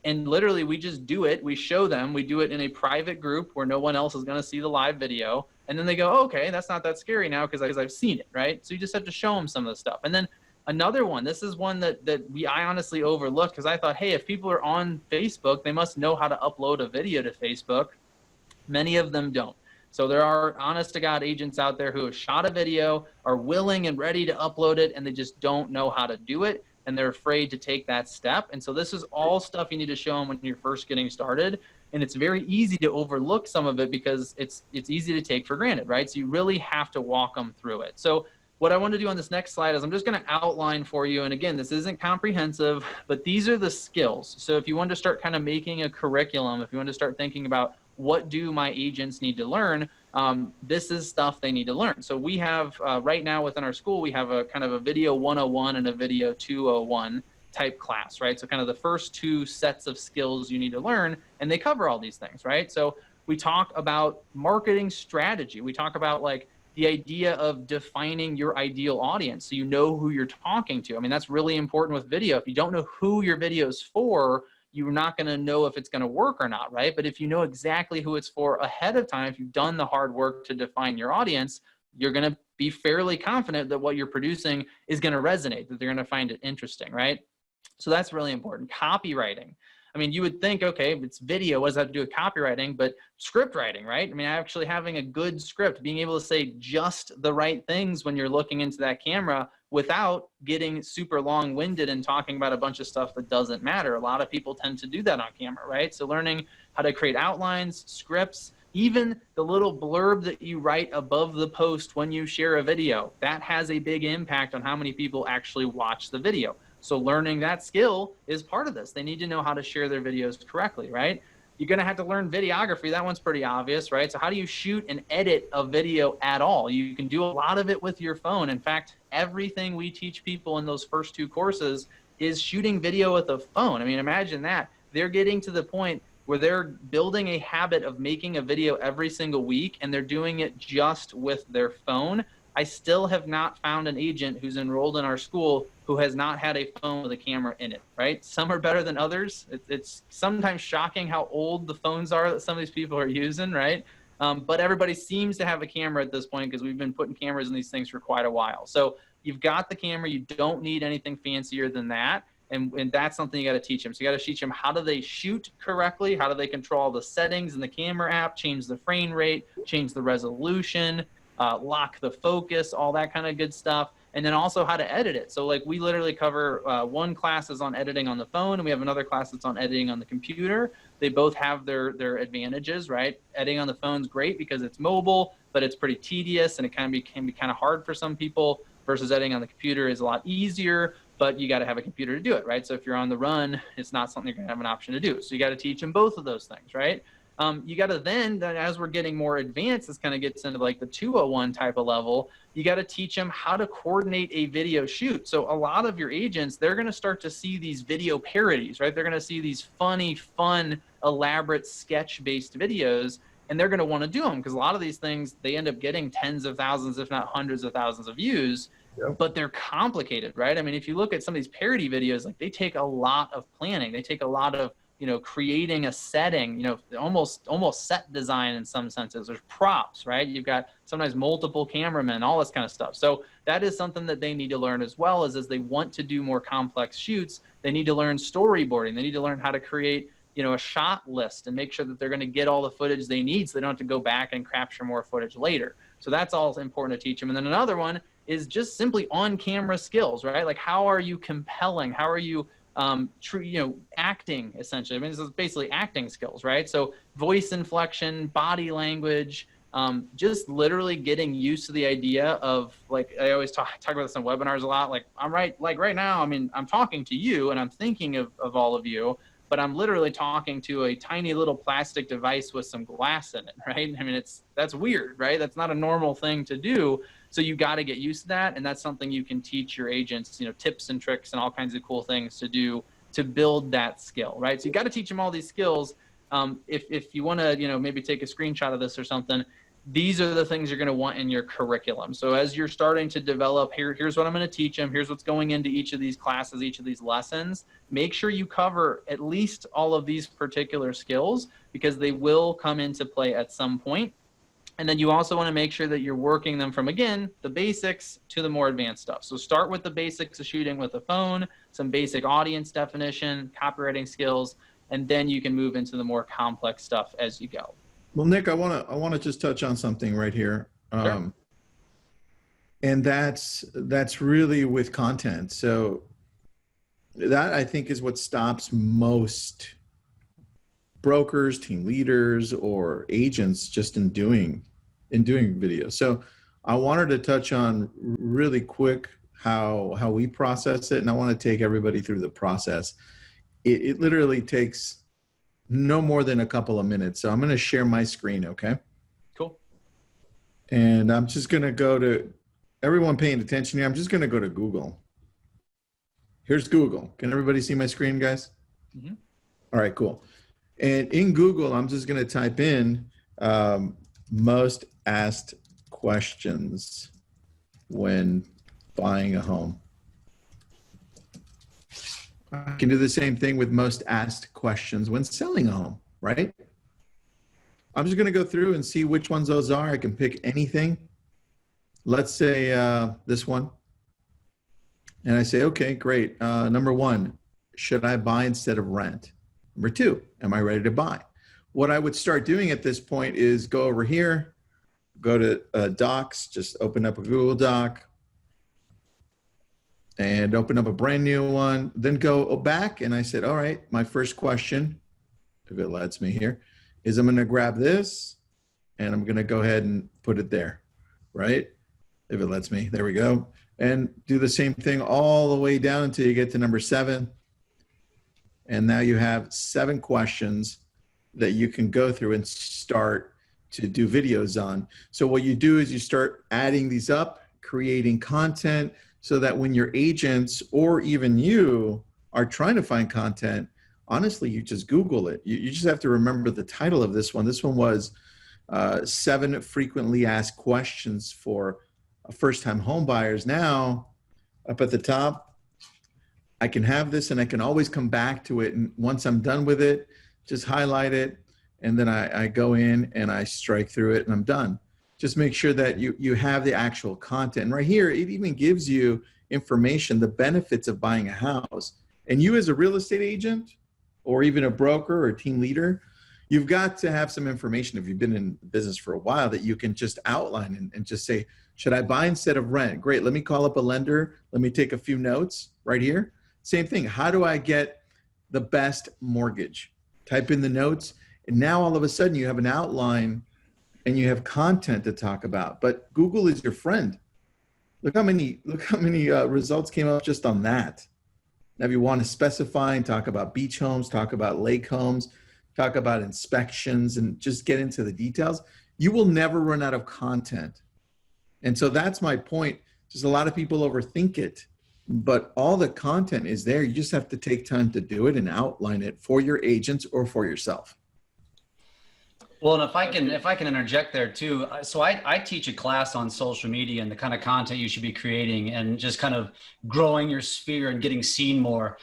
And literally we just do it. We show them, we do it in a private group where no one else is going to see the live video. And then they go, okay, that's not that scary now because I've seen it, right? So you just have to show them some of the stuff. And then another one, this is one that I honestly overlooked because I thought, hey, if people are on Facebook, they must know how to upload a video to Facebook. Many of them don't. So there are honest to God agents out there who have shot a video, are willing and ready to upload it, and they just don't know how to do it. And they're afraid to take that step. And so this is all stuff you need to show them when you're first getting started. And it's very easy to overlook some of it because it's easy to take for granted, right? So you really have to walk them through it. So what I want to do on this next slide is I'm just going to outline for you. And again, this isn't comprehensive, but these are the skills. So if you want to start kind of making a curriculum, if you want to start thinking about what do my agents need to learn, this is stuff they need to learn. So we have right now within our school, we have a kind of a video 101 and a video 201 type class, right? So kind of the first two sets of skills you need to learn, and they cover all these things, right? So we talk about marketing strategy. We talk about like the idea of defining your ideal audience so you know who you're talking to. I mean, that's really important with video. If you don't know who your video is for, you're not going to know if it's going to work or not, right? But if you know exactly who it's for ahead of time, if you've done the hard work to define your audience, you're going to be fairly confident that what you're producing is going to resonate, that they're going to find it interesting, right? So that's really important. Copywriting. I mean, you would think, okay, it's video, what does that have to do with copywriting? But script writing, right? I mean, actually having a good script, being able to say just the right things when you're looking into that camera without getting super long-winded and talking about a bunch of stuff that doesn't matter. A lot of people tend to do that on camera, right? So learning how to create outlines, scripts, even the little blurb that you write above the post when you share a video, that has a big impact on how many people actually watch the video. So learning that skill is part of this. They need to know how to share their videos correctly, right? You're going to have to learn videography. That one's pretty obvious, right? So how do you shoot and edit a video at all? You can do a lot of it with your phone. In fact, everything we teach people in those first 2 courses is shooting video with a phone. I mean, imagine that. They're getting to the point where they're building a habit of making a video every single week, and they're doing it just with their phone. I still have not found an agent who's enrolled in our school who has not had a phone with a camera in it, right? Some are better than others. It's sometimes shocking how old the phones are that some of these people are using, right? But everybody seems to have a camera at this point because we've been putting cameras in these things for quite a while. So you've got the camera. You don't need anything fancier than that. And that's something you got to teach them. So you got to teach them how do they shoot correctly? How do they control the settings in the camera app, change the frame rate, change the resolution, lock the focus, all that kind of good stuff. And then also how to edit it. So like we literally cover one class is on editing on the phone, and we have another class that's on editing on the computer. They both have their advantages, right? Editing on the phone's great because it's mobile, but it's pretty tedious and it can be kind of hard for some people, versus editing on the computer is a lot easier, but you got to have a computer to do it, right? So if you're on the run, it's not something you're going to have an option to do. So you got to teach them both of those things, right? You got to then, as we're getting more advanced, this kind of gets into like the 201 type of level, you got to teach them how to coordinate a video shoot. So a lot of your agents, they're going to start to see these video parodies, right? They're going to see these funny, fun, elaborate sketch-based videos, and they're going to want to do them because a lot of these things, they end up getting tens of thousands, if not hundreds of thousands of views. Yep. But they're complicated, right? I mean, if you look at some of these parody videos, like they take a lot of planning. They take a lot of, creating a setting, almost set design in some senses. There's props, right? You've got sometimes multiple cameramen, all this kind of stuff. So that is something that they need to learn as well, as they want to do more complex shoots, they need to learn storyboarding. They need to learn how to create, a shot list and make sure that they're going to get all the footage they need so they don't have to go back and capture more footage later. So that's all important to teach them. And then another one is just simply on-camera skills, right? Like how are you compelling? How are you acting essentially? I mean, this is basically acting skills, right? So voice inflection, body language, just literally getting used to the idea of, like, I always talk about this in webinars a lot. Like right now, I mean, I'm talking to you and I'm thinking of all of you, but I'm literally talking to a tiny little plastic device with some glass in it, right? I mean, that's weird, right? That's not a normal thing to do. So you got to get used to that. And that's something you can teach your agents, tips and tricks and all kinds of cool things to do to build that skill, right? So you got to teach them all these skills. If you want to, maybe take a screenshot of this or something, these are the things you're going to want in your curriculum. So as you're starting to develop, here's what I'm going to teach them. Here's what's going into each of these classes, each of these lessons. Make sure you cover at least all of these particular skills because they will come into play at some point. And then you also want to make sure that you're working them from, again, the basics to the more advanced stuff. So start with the basics of shooting with a phone, some basic audience definition, copywriting skills, and then you can move into the more complex stuff as you go. Well, Nick, I want to just touch on something right here. Sure. And that's really with content. So that, I think, is what stops most brokers, team leaders, or agents just in doing video. So I wanted to touch on really quick how we process it, and I want to take everybody through the process. It literally takes no more than a couple of minutes. So I'm going to share my screen, okay? Cool. And I'm just going to go to, everyone paying attention here, I'm just going to go to Google. Here's Google. Can everybody see my screen, guys? Mm-hmm. All right, cool. And in Google, I'm just going to type in most asked questions when buying a home? I can do the same thing with most asked questions when selling a home, right? I'm just going to go through and see which ones those are. I can pick anything. Let's say this one. And I say, okay, great. Number one, should I buy instead of rent? Number two, am I ready to buy? What I would start doing at this point is go over here, go to Docs, just open up a Google Doc and open up a brand new one, then go back. And I said, all right, my first question, if it lets me here, is I'm going to grab this and I'm going to go ahead and put it there, right? If it lets me, there we go. And do the same thing all the way down until you get to number 7. And now you have 7 questions that you can go through and start to do videos on. So what you do is you start adding these up, creating content, so that when your agents or even you are trying to find content, honestly, you just Google it. You just have to remember the title of this one. This one was 7 frequently asked questions for first-time home buyers. Now, up at the top, I can have this and I can always come back to it. And once I'm done with it, just highlight it. And then I go in and I strike through it and I'm done. Just make sure that you have the actual content. And right here, it even gives you information, the benefits of buying a house. And you as a real estate agent or even a broker or a team leader, you've got to have some information if you've been in business for a while that you can just outline and just say, should I buy instead of rent? Great, let me call up a lender. Let me take a few notes right here. Same thing, how do I get the best mortgage? Type in the notes, and now all of a sudden you have an outline and you have content to talk about. But Google is your friend. Look how many results came up just on that. Now, if you want to specify and talk about beach homes, talk about lake homes, talk about inspections, and just get into the details, you will never run out of content. And so that's my point. Just a lot of people overthink it, but all the content is there. You just have to take time to do it and outline it for your agents or for yourself. Well, and if I can interject there too. So I teach a class on social media and the kind of content you should be creating and just kind of growing your sphere and getting seen more.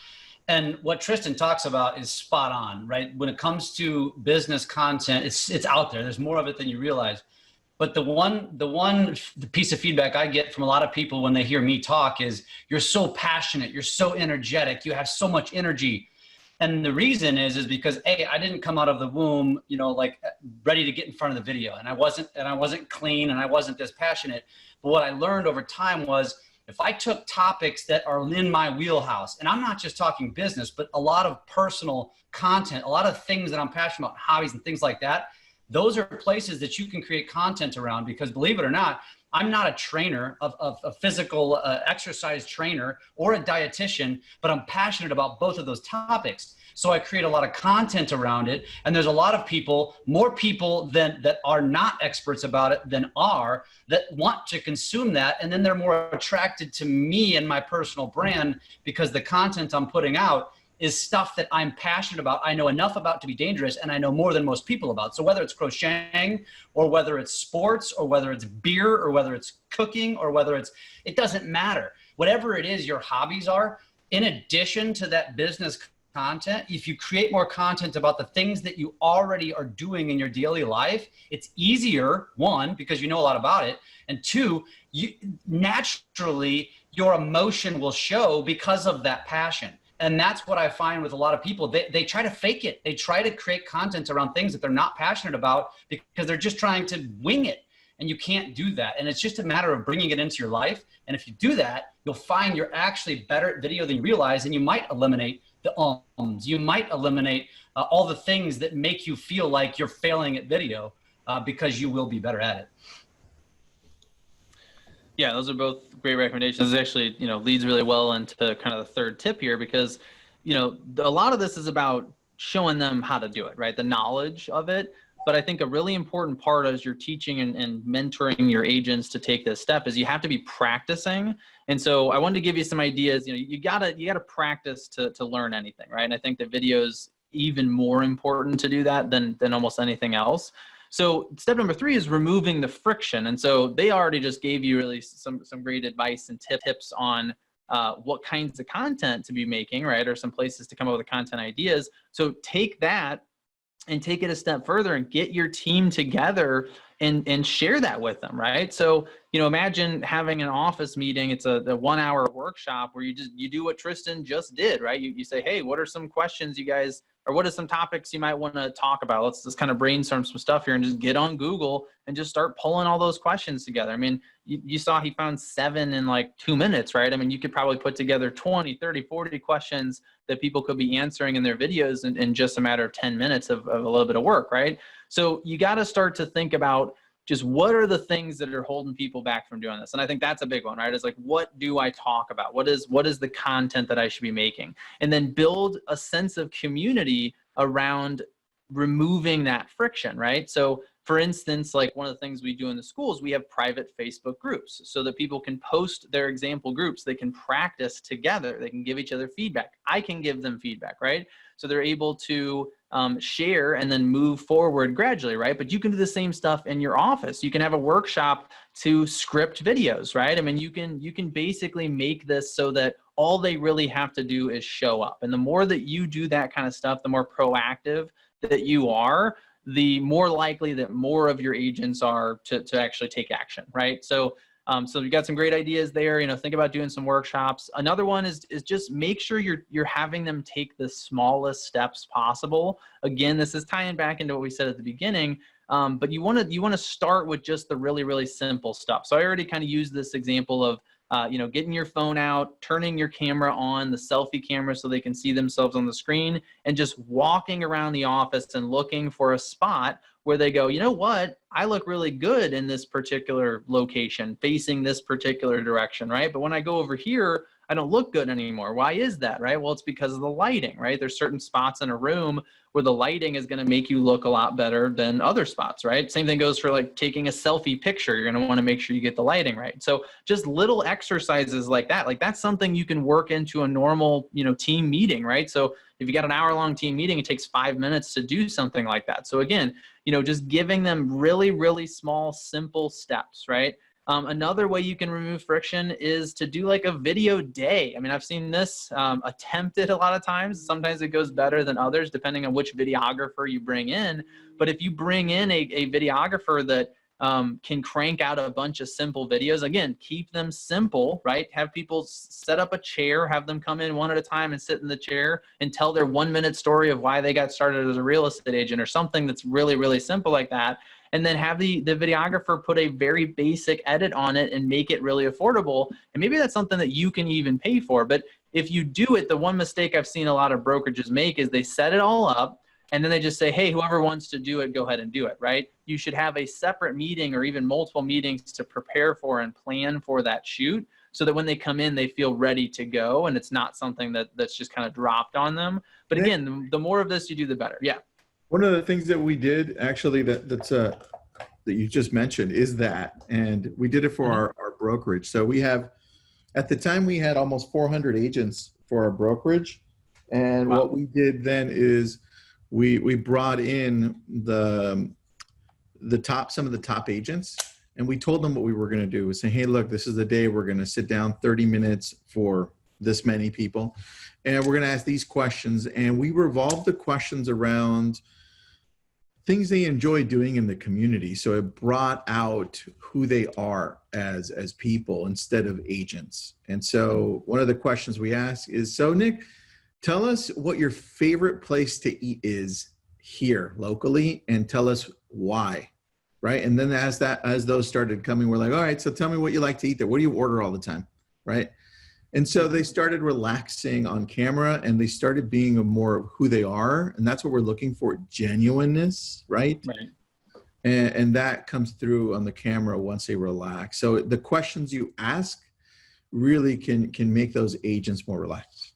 And what Tristan talks about is spot on, right? When it comes to business content, it's out there. There's more of it than you realize. But the piece of feedback I get from a lot of people when they hear me talk is, you're so passionate, you're so energetic, you have so much energy. And the reason is because I didn't come out of the womb, like ready to get in front of the video, and I wasn't clean and I wasn't this passionate. But what I learned over time was, if I took topics that are in my wheelhouse, and I'm not just talking business, but a lot of personal content, a lot of things that I'm passionate about, hobbies and things like that, those are places that you can create content around. Because believe it or not, I'm not a trainer of a physical exercise trainer or a dietitian, but I'm passionate about both of those topics. So I create a lot of content around it. And there's a lot of people, more people that are not experts about it than are, that want to consume that. And then they're more attracted to me and my personal brand because the content I'm putting out is stuff that I'm passionate about, I know enough about to be dangerous, and I know more than most people about. So whether it's crocheting, or whether it's sports, or whether it's beer, or whether it's cooking, or whether it doesn't matter. Whatever it is your hobbies are, in addition to that business content, if you create more content about the things that you already are doing in your daily life, it's easier, 1, because you know a lot about it, and 2, naturally, your emotion will show because of that passion. And that's what I find with a lot of people. They try to fake it. They try to create content around things that they're not passionate about because they're just trying to wing it. And you can't do that. And it's just a matter of bringing it into your life. And if you do that, you'll find you're actually better at video than you realize. And you might eliminate the ums. You might eliminate all the things that make you feel like you're failing at video because you will be better at it. Yeah, those are both great recommendations. This actually, leads really well into kind of the third tip here, because, a lot of this is about showing them how to do it, right? The knowledge of it. But I think a really important part as you're teaching and mentoring your agents to take this step is you have to be practicing. And so I wanted to give you some ideas. You gotta practice to learn anything, right? And I think the video is even more important to do that than almost anything else. So step number 3 is removing the friction. And so they already just gave you really some great advice and tips on what kinds of content to be making, right? Or some places to come up with content ideas. So take that and take it a step further and get your team together and share that with them, right? So, imagine having an office meeting. It's a 1-hour workshop where you do what Tristan just did, right? You say, hey, what are some questions you guys, or what are some topics you might want to talk about? Let's just kind of brainstorm some stuff here and just get on Google and just start pulling all those questions together. I mean, you saw he found 7 in like 2 minutes, right? I mean, you could probably put together 20, 30, 40 questions that people could be answering in their videos in just a matter of 10 minutes of a little bit of work, right? So you got to start to think about just what are the things that are holding people back from doing this? And I think that's a big one, right? It's like, what do I talk about? What is the content that I should be making? And then build a sense of community around removing that friction, right? So for instance, like one of the things we do in the schools, we have private Facebook groups so that people can post their example groups. They can practice together. They can give each other feedback. I can give them feedback, right? So they're able to share and then move forward gradually, right? But you can do the same stuff in your office. You can have a workshop to script videos, right? I mean, you can basically make this so that all they really have to do is show up. And the more that you do that kind of stuff, the more proactive that you are, the more likely that more of your agents are to actually take action, right? So you've got some great ideas there. Think about doing some workshops. Another one is just make sure you're having them take the smallest steps possible. Again, this is tying back into what we said at the beginning, but you want to start with just the really, really simple stuff. So I already kind of used this example of getting your phone out, turning your camera on, the selfie camera so they can see themselves on the screen, and just walking around the office and looking for a spot where they go, you know what, I look really good in this particular location, facing this particular direction, right? But when I go over here, I don't look good anymore. Why is that, right? Well, it's because of the lighting, right? There's certain spots in a room where the lighting is going to make you look a lot better than other spots, right? Same thing goes for like taking a selfie picture. You're going to want to make sure you get the lighting right. So just little exercises like that, like that's something you can work into a normal, team meeting, right? So if you got an hour-long team meeting, it takes 5 minutes to do something like that. So again, just giving them really, really small, simple steps, right? Another way you can remove friction is to do like a video day. I mean, I've seen this attempted a lot of times. Sometimes it goes better than others, depending on which videographer you bring in. But if you bring in a videographer that can crank out a bunch of simple videos, again, keep them simple, right? Have people set up a chair, have them come in one at a time and sit in the chair and tell their 1-minute story of why they got started as a real estate agent or something that's really, really simple like that. And then have the videographer put a very basic edit on it and make it really affordable. And maybe that's something that you can even pay for. But if you do it, the one mistake I've seen a lot of brokerages make is they set it all up and then they just say, hey, whoever wants to do it, go ahead and do it, right? You should have a separate meeting or even multiple meetings to prepare for and plan for that shoot so that when they come in, they feel ready to go and it's not something that's just kind of dropped on them. But again, the more of this you do, the better. Yeah. One of the things that we did actually that you just mentioned is that, and we did it for our brokerage. So we have, at the time we had almost 400 agents for our brokerage. And what we did then is we brought in some of the top agents, and we told them what we were going to do. We say, hey, look, this is the day we're going to sit down 30 minutes for this many people. And we're going to ask these questions. And we revolved the questions around things they enjoy doing in the community. So it brought out who they are as people instead of agents. And so one of the questions we ask is, so Nick, tell us what your favorite place to eat is here locally and tell us why, right? And then as those started coming, we're like, all right, so tell me what you like to eat there. What do you order all the time, right? And so they started relaxing on camera and they started being more of who they are. And that's what we're looking for, genuineness, right? Right. And that comes through on the camera once they relax. So the questions you ask really can make those agents more relaxed.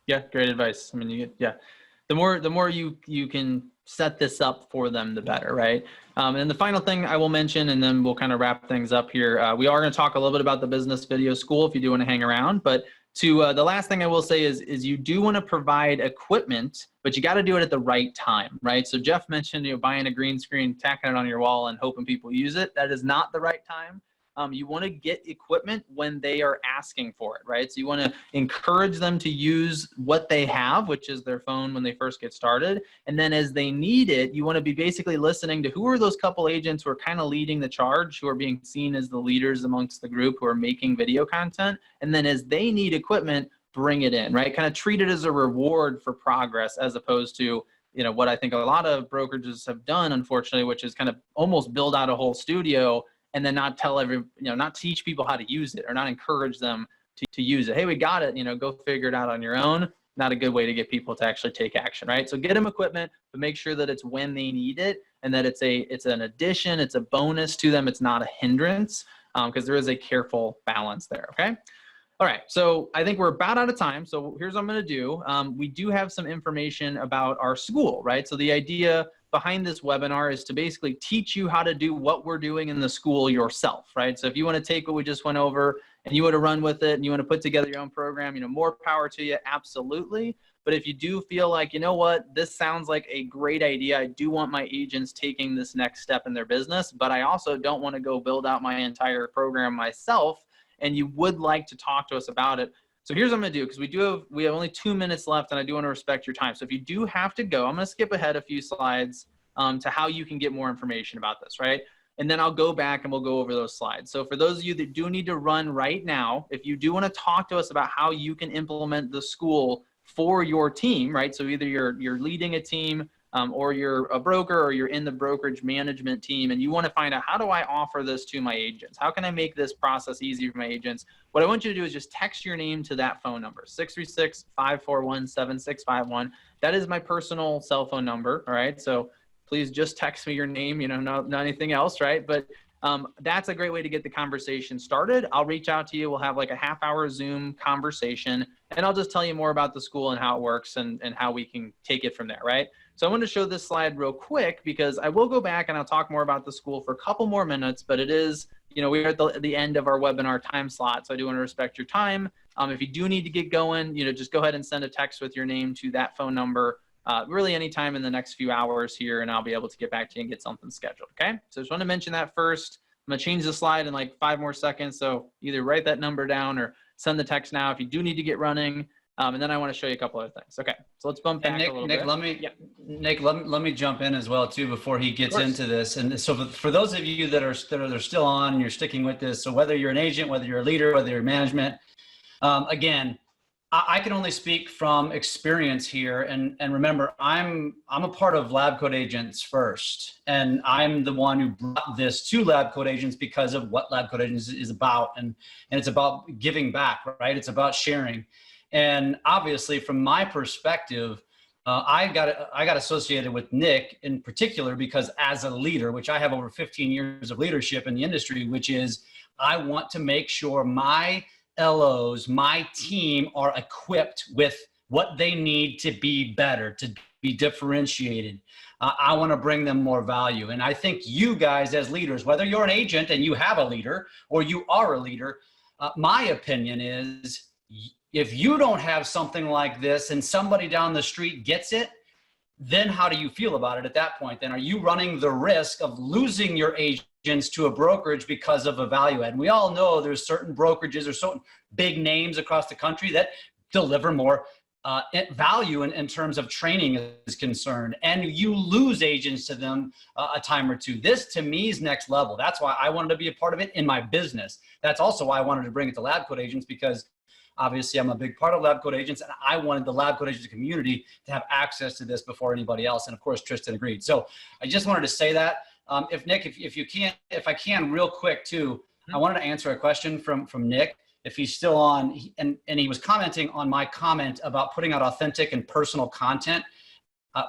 Yeah, great advice. I mean, the more you can set this up for them, the better, right? And the final thing I will mention, and then we'll kind of wrap things up here. We are going to talk a little bit about the business video school if you do want to hang around, but the last thing I will say is you do want to provide equipment, but you got to do it at the right time, right? So Jeff mentioned, buying a green screen, tacking it on your wall and hoping people use it. That is not the right time. You want to get equipment when they are asking for it, right? So you want to encourage them to use what they have, which is their phone when they first get started. And then as they need it, you want to be basically listening to who are those couple agents who are kind of leading the charge, who are being seen as the leaders amongst the group, who are making video content. And then as they need equipment, bring it in, right? Kind of treat it as a reward for progress, as opposed to, what I think a lot of brokerages have done, unfortunately, which is kind of almost build out a whole studio and then not tell not teach people how to use it, or not encourage them to use it. Hey, we got it, go figure it out on your own. Not a good way to get people to actually take action, right? So get them equipment, but make sure that it's when they need it, and that it's an addition, it's a bonus to them, it's not a hindrance, because there is a careful balance there, okay? All right, so I think we're about out of time. So here's what I'm gonna do. We do have some information about our school, right? So the idea behind this webinar is to basically teach you how to do what we're doing in the school yourself, right? So if you want to take what we just went over and you want to run with it and you want to put together your own program, more power to you, absolutely. But if you do feel like, this sounds like a great idea, I do want my agents taking this next step in their business, but I also don't want to go build out my entire program myself, and you would like to talk to us about it. So here's what I'm gonna do, because we have only 2 minutes left, and I do want to respect your time. So if you do have to go, I'm gonna skip ahead a few slides to how you can get more information about this, right? And then I'll go back and we'll go over those slides. So for those of you that do need to run right now, if you do want to talk to us about how you can implement the school for your team, right? So either you're leading a team, or you're a broker, or you're in the brokerage management team, and you want to find out, how do I offer this to my agents? How can I make this process easy for my agents? What I want you to do is just text your name to that phone number, 636-541-7651. That is my personal cell phone number, all right? So please just text me your name, not anything else, right? But that's a great way to get the conversation started. I'll reach out to you. We'll have like a half-hour Zoom conversation, and I'll just tell you more about the school and how it works and how we can take it from there, right? So I want to show this slide real quick, because I will go back and I'll talk more about the school for a couple more minutes, but it is, we're at the end of our webinar time slot, so I do want to respect your time. If you do need to get going, just go ahead and send a text with your name to that phone number, really anytime in the next few hours here, and I'll be able to get back to you and get something scheduled, okay? So I just want to mention that first. I'm going to change the slide in like 5 more seconds, so either write that number down or send the text now if you do need to get running. And then I want to show you a couple other things. Okay, so let's bump back a little bit. Nick, let me jump in as well too before he gets into this. And so for those of you that are still on, and you're sticking with this. So whether you're an agent, whether you're a leader, whether you're management, again, I can only speak from experience here. And remember, I'm a part of Lab Coat Agents first, and I'm the one who brought this to Lab Coat Agents because of what Lab Coat Agents is about, and it's about giving back, right? It's about sharing. And obviously, from my perspective, I got associated with Nick in particular because as a leader, which I have over 15 years of leadership in the industry, which is I want to make sure my LOs, my team are equipped with what they need to be better, to be differentiated. I want to bring them more value. And I think you guys as leaders, whether you're an agent and you have a leader or you are a leader, my opinion is, if you don't have something like this and somebody down the street gets it, then how do you feel about it at that point? Then are you running the risk of losing your agents to a brokerage because of a value add? And we all know there's certain brokerages or certain big names across the country that deliver more value in terms of training is concerned, and you lose agents to them a time or two. This to me is next level. That's why I wanted to be a part of it in my business. That's also why I wanted to bring it to Lab Coat Agents, because obviously I'm a big part of Lab Coat Agents, and I wanted the Lab Coat Agents community to have access to this before anybody else. And of course, Tristan agreed. So I just wanted to say that. If Nick, if I can real quick too, I wanted to answer a question from Nick, if he's still on, and he was commenting on my comment about putting out authentic and personal content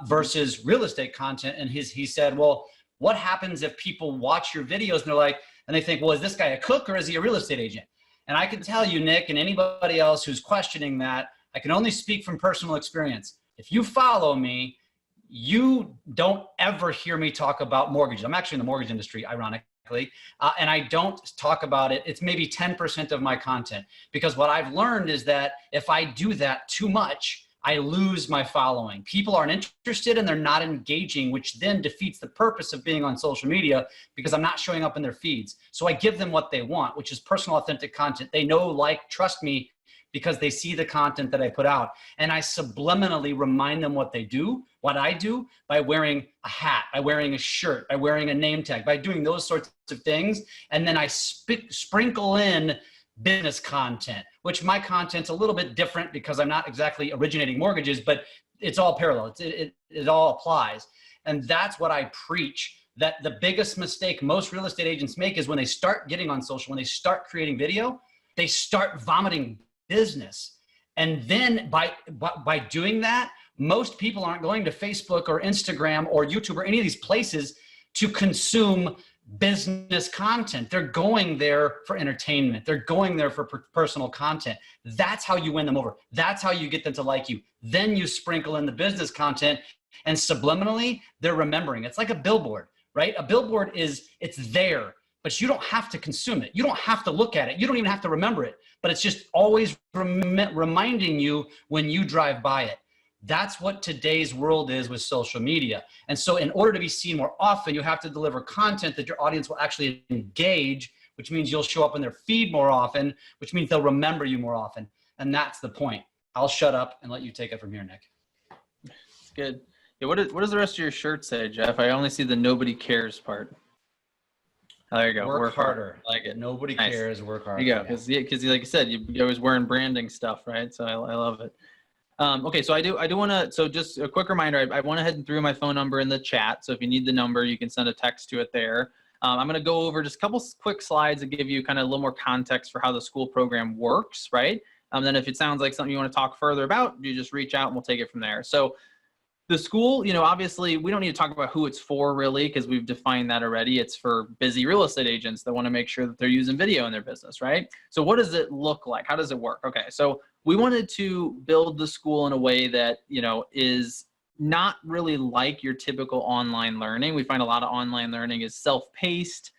versus real estate content. And he said, well, what happens if people watch your videos and they think, well, is this guy a cook or is he a real estate agent? And I can tell you, Nick, and anybody else who's questioning that, I can only speak from personal experience. If you follow me, you don't ever hear me talk about mortgages. I'm actually in the mortgage industry, ironically. and I don't talk about it. It's maybe 10% of my content, because what I've learned is that if I do that too much, I lose my following. People aren't interested and they're not engaging, which then defeats the purpose of being on social media, because I'm not showing up in their feeds. So I give them what they want, which is personal, authentic content. They know, like, trust me, because they see the content that I put out. And I subliminally remind them what I do by wearing a hat, by wearing a shirt, by wearing a name tag, by doing those sorts of things. And then I sprinkle in business content, which my content's a little bit different because I'm not exactly originating mortgages, but it's all parallel. It all applies. And that's what I preach, that the biggest mistake most real estate agents make is when they start getting on social, when they start creating video, they start vomiting business. And then by doing that, most people aren't going to Facebook or Instagram or YouTube or any of these places to consume business content. They're going there for entertainment. They're going there for personal content. That's how you win them over. That's how you get them to like you. Then you sprinkle in the business content, and subliminally they're remembering. It's like a billboard, right? A billboard it's there, but you don't have to consume it. You don't have to look at it. You don't even have to remember it, but it's just always reminding you when you drive by it. That's what today's world is with social media. And so in order to be seen more often, you have to deliver content that your audience will actually engage, which means you'll show up in their feed more often, which means they'll remember you more often. And that's the point. I'll shut up and let you take it from here, Nick. It's good. Yeah, what does the rest of your shirt say, Jeff? I only see the nobody cares part. Oh, there you go. Work harder. I like it. Nobody Nice. cares. Work harder. There you go. Because like I said, you're always wearing branding stuff, right? So I love it. Okay, so I do want to, so just a quick reminder, I went ahead and threw my phone number in the chat. So if you need the number, you can send a text to it there. I'm going to go over just a couple quick slides that give you kind of a little more context for how the school program works, right? Then if it sounds like something you want to talk further about, you just reach out and we'll take it from there. So the school, obviously we don't need to talk about who it's for really, because we've defined that already. It's for busy real estate agents that want to make sure that they're using video in their business, right? So what does it look like? How does it work? Okay, so we wanted to build the school in a way that, is not really like your typical online learning. We find a lot of online learning is self-paced.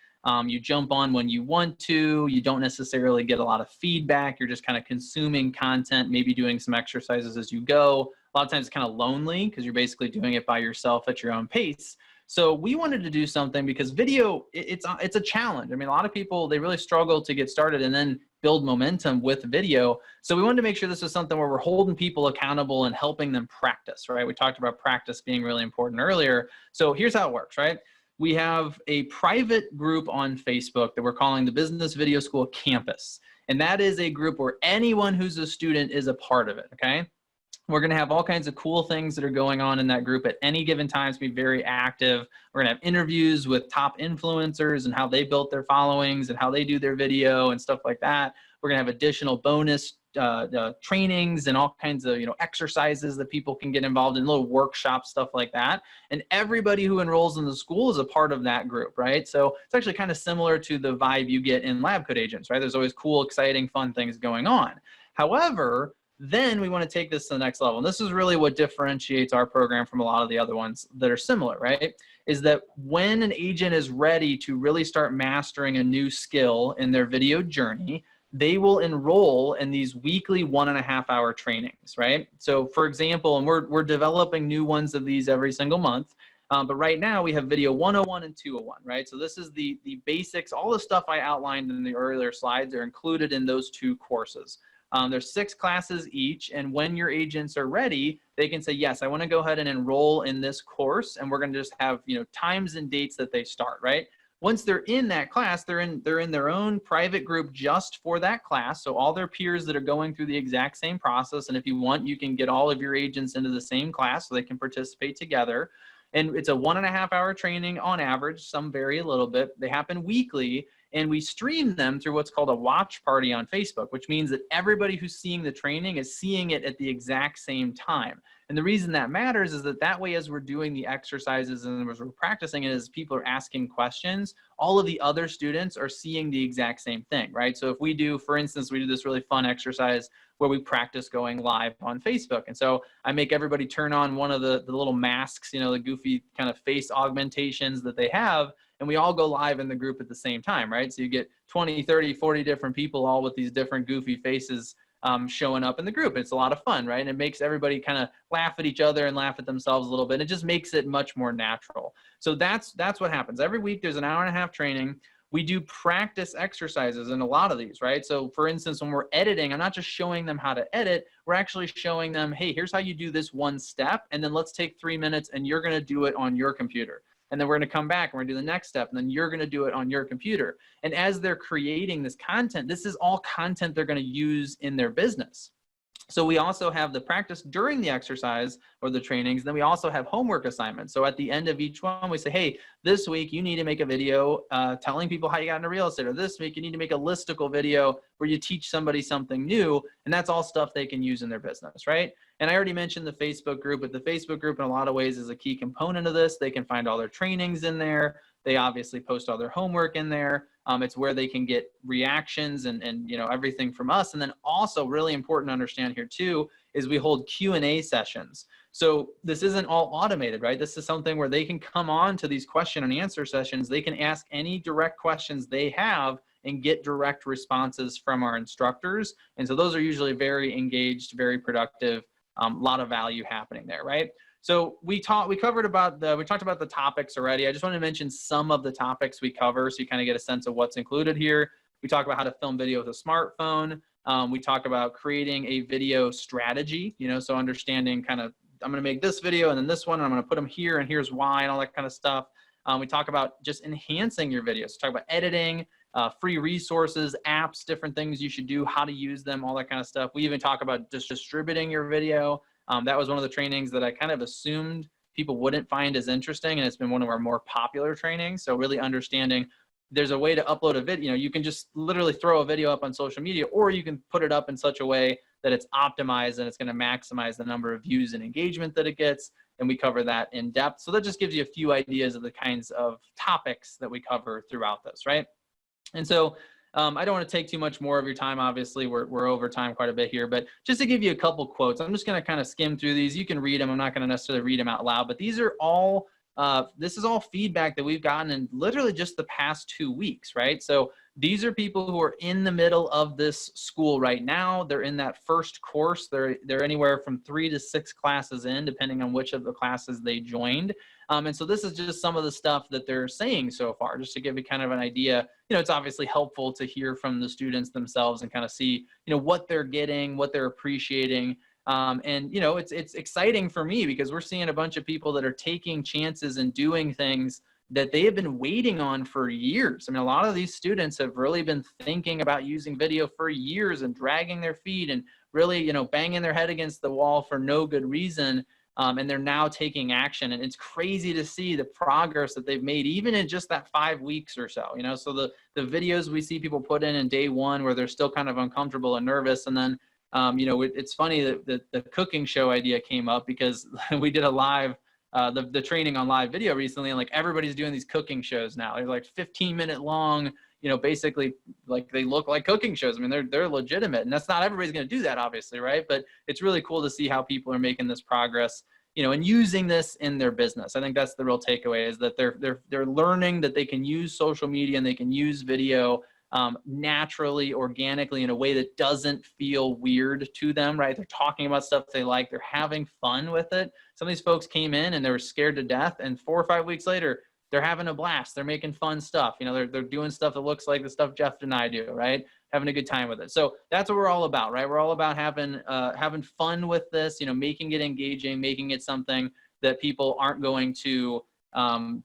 You jump on when you want to. You don't necessarily get a lot of feedback. You're just kind of consuming content, maybe doing some exercises as you go. A lot of times it's kind of lonely because you're basically doing it by yourself at your own pace. So we wanted to do something because video, it's a challenge. I mean, a lot of people, they really struggle to get started and then build momentum with video. So we wanted to make sure this was something where we're holding people accountable and helping them practice, right? We talked about practice being really important earlier. So here's how it works, right? We have a private group on Facebook that we're calling the Business Video School Campus. And that is a group where anyone who's a student is a part of it, okay? We're going to have all kinds of cool things that are going on in that group at any given time. To be very active. We're going to have interviews with top influencers and how they built their followings and how they do their video and stuff like that. We're going to have additional bonus trainings and all kinds of exercises that people can get involved in, little workshops, stuff like that. And everybody who enrolls in the school is a part of that group, right? So it's actually kind of similar to the vibe you get in Lab Coat Agents, right? There's always cool, exciting, fun things going on. However, then we want to take this to the next level. And this is really what differentiates our program from a lot of the other ones that are similar, right? Is that when an agent is ready to really start mastering a new skill in their video journey, they will enroll in these weekly 1.5-hour trainings, right? So for example, and we're developing new ones of these every single month, but right now we have video 101 and 201, right? So this is the basics, all the stuff I outlined in the earlier slides are included in those two courses. There's 6 classes each, and when your agents are ready, they can say, yes, I want to go ahead and enroll in this course, and we're going to just have times and dates that they start, right? Once they're in that class, they're in their own private group just for that class. So all their peers that are going through the exact same process, and if you want, you can get all of your agents into the same class so they can participate together. And it's a 1.5-hour training on average. Some vary a little bit. They happen weekly. And we stream them through what's called a watch party on Facebook, which means that everybody who's seeing the training is seeing it at the exact same time. And the reason that matters is that way, as we're doing the exercises and as we're practicing it, as people are asking questions, all of the other students are seeing the exact same thing, right? So if we do, for instance, we do this really fun exercise where we practice going live on Facebook. And so I make everybody turn on one of the little masks, the goofy kind of face augmentations that they have. and we all go live in the group at the same time, right? So you get 20, 30, 40 different people, all with these different goofy faces showing up in the group. It's a lot of fun, right? And it makes everybody kind of laugh at each other and laugh at themselves a little bit. It just makes it much more natural. So that's what happens. Every week there's an hour and a half training. We do practice exercises in a lot of these, right? So for instance, when we're editing, I'm not just showing them how to edit, we're actually showing them, hey, here's how you do this one step, and then let's take 3 minutes and you're gonna do it on your computer. And then we're gonna come back and we're gonna do the next step, and then you're gonna do it on your computer. And as they're creating this content, this is all content they're gonna use in their business. So we also have the practice during the exercise or the trainings. Then we also have homework assignments. So at the end of each one, we say, hey, this week you need to make a video telling people how you got into real estate. Or this week you need to make a listicle video where you teach somebody something new. And that's all stuff they can use in their business, right? And I already mentioned the Facebook group, but the Facebook group in a lot of ways is a key component of this. They can find all their trainings in there. They obviously post all their homework in there. It's where they can get reactions and you know, everything from us. And then also really important to understand here too, is we hold Q&A sessions. So this isn't all automated, right? This is something where they can come on to these question and answer sessions. They can ask any direct questions they have and get direct responses from our instructors. And so those are usually very engaged, very productive, a lot of value happening there, right? So we talked about the topics already. I just want to mention some of the topics we cover so you kind of get a sense of what's included here. We talk about how to film video with a smartphone. We talk about creating a video strategy, you know, so understanding kind of, I'm going to make this video and then this one, and I'm going to put them here and here's why and all that kind of stuff. We talk about just enhancing your videos. Talk about editing, free resources, apps, different things you should do, how to use them, all that kind of stuff. We even talk about just distributing your video. That was one of the trainings that I kind of assumed people wouldn't find as interesting, and it's been one of our more popular trainings. So really understanding there's a way to upload a video. You know, you can just literally throw a video up on social media, or you can put it up in such a way that it's optimized and it's going to maximize the number of views and engagement that it gets. And we cover that in depth. So that just gives you a few ideas of the kinds of topics that we cover throughout this, right? And so I don't want to take too much more of your time. Obviously, we're over time quite a bit here, but just to give you a couple quotes, I'm just going to kind of skim through these. You can read them. I'm not going to necessarily read them out loud, but these are all, this is all feedback that we've gotten in literally just the past 2 weeks, right? So these are people who are in the middle of this school right now. They're in that first course. They're anywhere from 3 to 6 classes in, depending on which of the classes they joined. And so this is just some of the stuff that they're saying so far, just to give you kind of an idea. You know, it's obviously helpful to hear from the students themselves and kind of see, you know, what they're getting, what they're appreciating. And, you know, it's exciting for me because we're seeing a bunch of people that are taking chances and doing things that they have been waiting on for years. I mean, a lot of these students have really been thinking about using video for years and dragging their feet and really, you know, banging their head against the wall for no good reason. And they're now taking action, and it's crazy to see the progress that they've made even in just that 5 weeks or so, you know. So the videos we see people put in day one where they're still kind of uncomfortable and nervous, and then you know, it's funny that the cooking show idea came up because we did a live the training on live video recently, and like everybody's doing these cooking shows now. They're like 15-minute long, you know, basically like they look like cooking shows. I mean, they're legitimate, and that's not everybody's going to do that, obviously, right? But it's really cool to see how people are making this progress, you know, and using this in their business. I think that's the real takeaway, is that they're learning that they can use social media and they can use video naturally, organically, in a way that doesn't feel weird to them, right? They're talking about stuff they like, they're having fun with it. Some of these folks came in and they were scared to death, and 4 or 5 weeks later, they're having a blast. They're making fun stuff. You know, they're doing stuff that looks like the stuff Jeff and I do, right? Having a good time with it. So that's what we're all about, right? We're all about having fun with this, you know, making it engaging, making it something that people aren't going to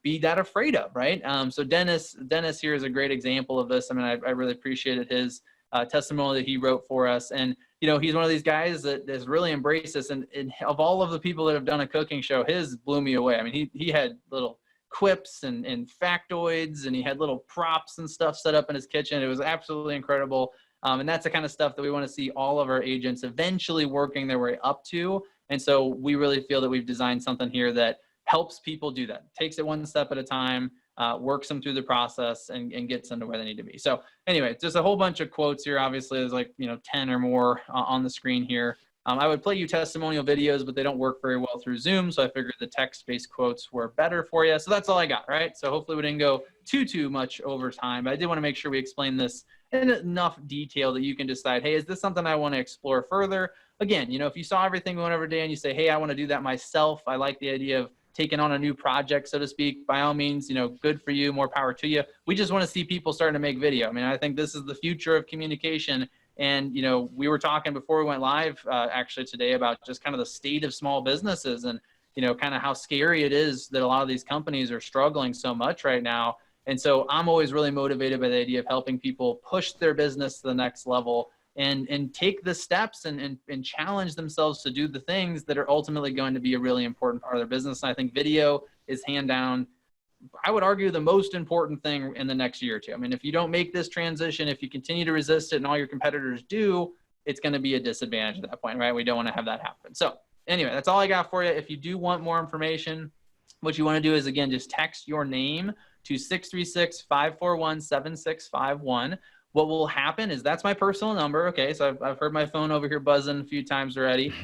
be that afraid of, right? So Dennis here is a great example of this. I mean, I really appreciated his testimony that he wrote for us. And, you know, he's one of these guys that has really embraced this. And of all of the people that have done a cooking show, his blew me away. I mean, he had little quips and factoids, and he had little props and stuff set up in his kitchen. It was absolutely incredible. And that's the kind of stuff that we want to see all of our agents eventually working their way up to. And so we really feel that we've designed something here that helps people do that, takes it one step at a time, works them through the process, and gets them to where they need to be. So anyway, just a whole bunch of quotes here. Obviously, there's like, you know, 10 or more on the screen here. I would play you testimonial videos, but they don't work very well through Zoom. So I figured the text-based quotes were better for you. So that's all I got, right? So hopefully we didn't go too much over time, but I did want to make sure we explain this in enough detail that you can decide, hey, is this something I want to explore further? Again, you know, if you saw everything we went over today and you say, hey, I want to do that myself, I like the idea of taking on a new project, so to speak, by all means, you know, good for you, more power to you. We just want to see people starting to make video. I mean, I think this is the future of communication. And, you know, we were talking before we went live actually today about just kind of the state of small businesses and, you know, kind of how scary it is that a lot of these companies are struggling so much right now. And so I'm always really motivated by the idea of helping people push their business to the next level and take the steps and challenge themselves to do the things that are ultimately going to be a really important part of their business. And I think video is hand down, I would argue, the most important thing in the next year or two. I mean, if you don't make this transition, if you continue to resist it and all your competitors do, it's going to be a disadvantage at that point, right? We don't want to have that happen. So anyway, that's all I got for you. If you do want more information, what you want to do is, again, just text your name to 636-541-7651. What will happen is, that's my personal number. Okay, so I've heard my phone over here buzzing a few times already.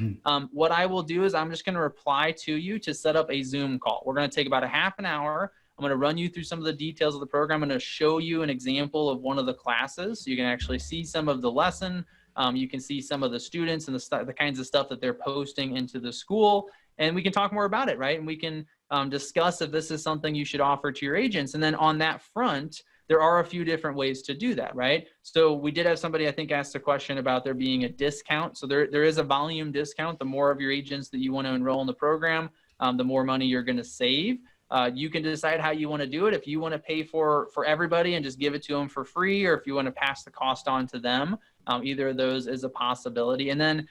What I will do is I'm just going to reply to you to set up a Zoom call. We're going to take about a half an hour. I'm going to run you through some of the details of the program. I'm going to show you an example of one of the classes, so you can actually see some of the lesson. You can see some of the students and the kinds of stuff that they're posting into the school, and we can talk more about it, right? And we can discuss if this is something you should offer to your agents. And then on that front, there are a few different ways to do that, right? So we did have somebody, I think, asked a question about there being a discount. So there is a volume discount. The more of your agents that you want to enroll in the program, the more money you're going to save. You can decide how you want to do it. If you want to pay for everybody and just give it to them for free, or if you want to pass the cost on to them, either of those is a possibility. And then,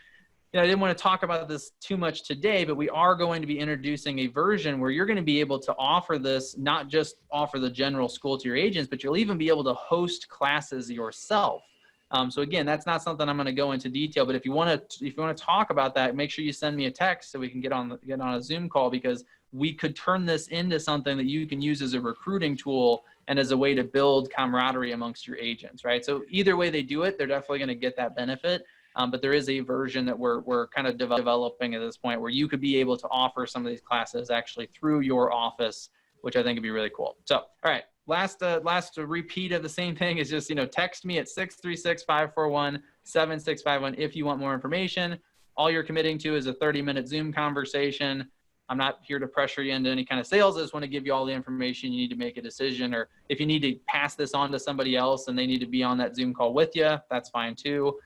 you know, I didn't want to talk about this too much today, but we are going to be introducing a version where you're going to be able to offer this, not just offer the general school to your agents, but you'll even be able to host classes yourself. So again, that's not something I'm going to go into detail, but if you want to talk about that, make sure you send me a text so we can get on a Zoom call, because we could turn this into something that you can use as a recruiting tool and as a way to build camaraderie amongst your agents, right? So either way they do it, they're definitely going to get that benefit. But there is a version that we're kind of developing at this point where you could be able to offer some of these classes actually through your office, which I think would be really cool. So, all right, last repeat of the same thing is just, you know, text me at 636-541-7651 if you want more information. All you're committing to is a 30-minute Zoom conversation. I'm not here to pressure you into any kind of sales. I just want to give you all the information you need to make a decision, or if you need to pass this on to somebody else and they need to be on that Zoom call with you, that's fine too.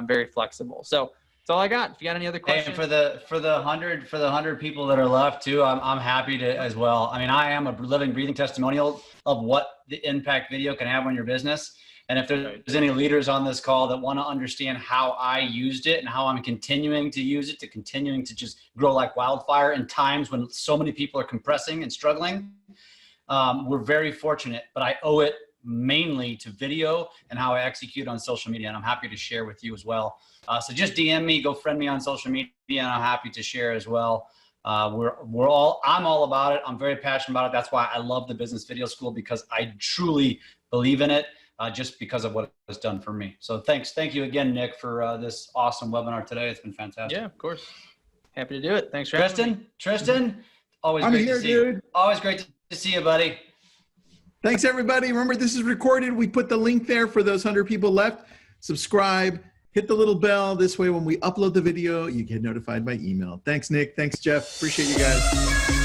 Very flexible. So that's all I got. If you got any other questions. And for the 100 people that are left too, I'm happy to as well. I mean, I am a living, breathing testimonial of what the impact video can have on your business. And if there's any leaders on this call that want to understand how I used it and how I'm continuing to use it, to continuing to just grow like wildfire in times when so many people are compressing and struggling, we're very fortunate, but I owe it mainly to video and how I execute on social media. And I'm happy to share with you as well. So just DM me, go friend me on social media, and I'm happy to share as well. I'm all about it. I'm very passionate about it. That's why I love the Business Video School, because I truly believe in it, just because of what it has done for me. So thank you again, Nick, for this awesome webinar today. It's been fantastic. Yeah, of course. Happy to do it. Thanks for having me. Tristan, always great to see you. Always great to see you, buddy. Thanks, everybody. Remember, this is recorded. We put the link there for those 100 people left. Subscribe, hit the little bell. This way, when we upload the video, you get notified by email. Thanks, Nick. Thanks, Jeff. Appreciate you guys.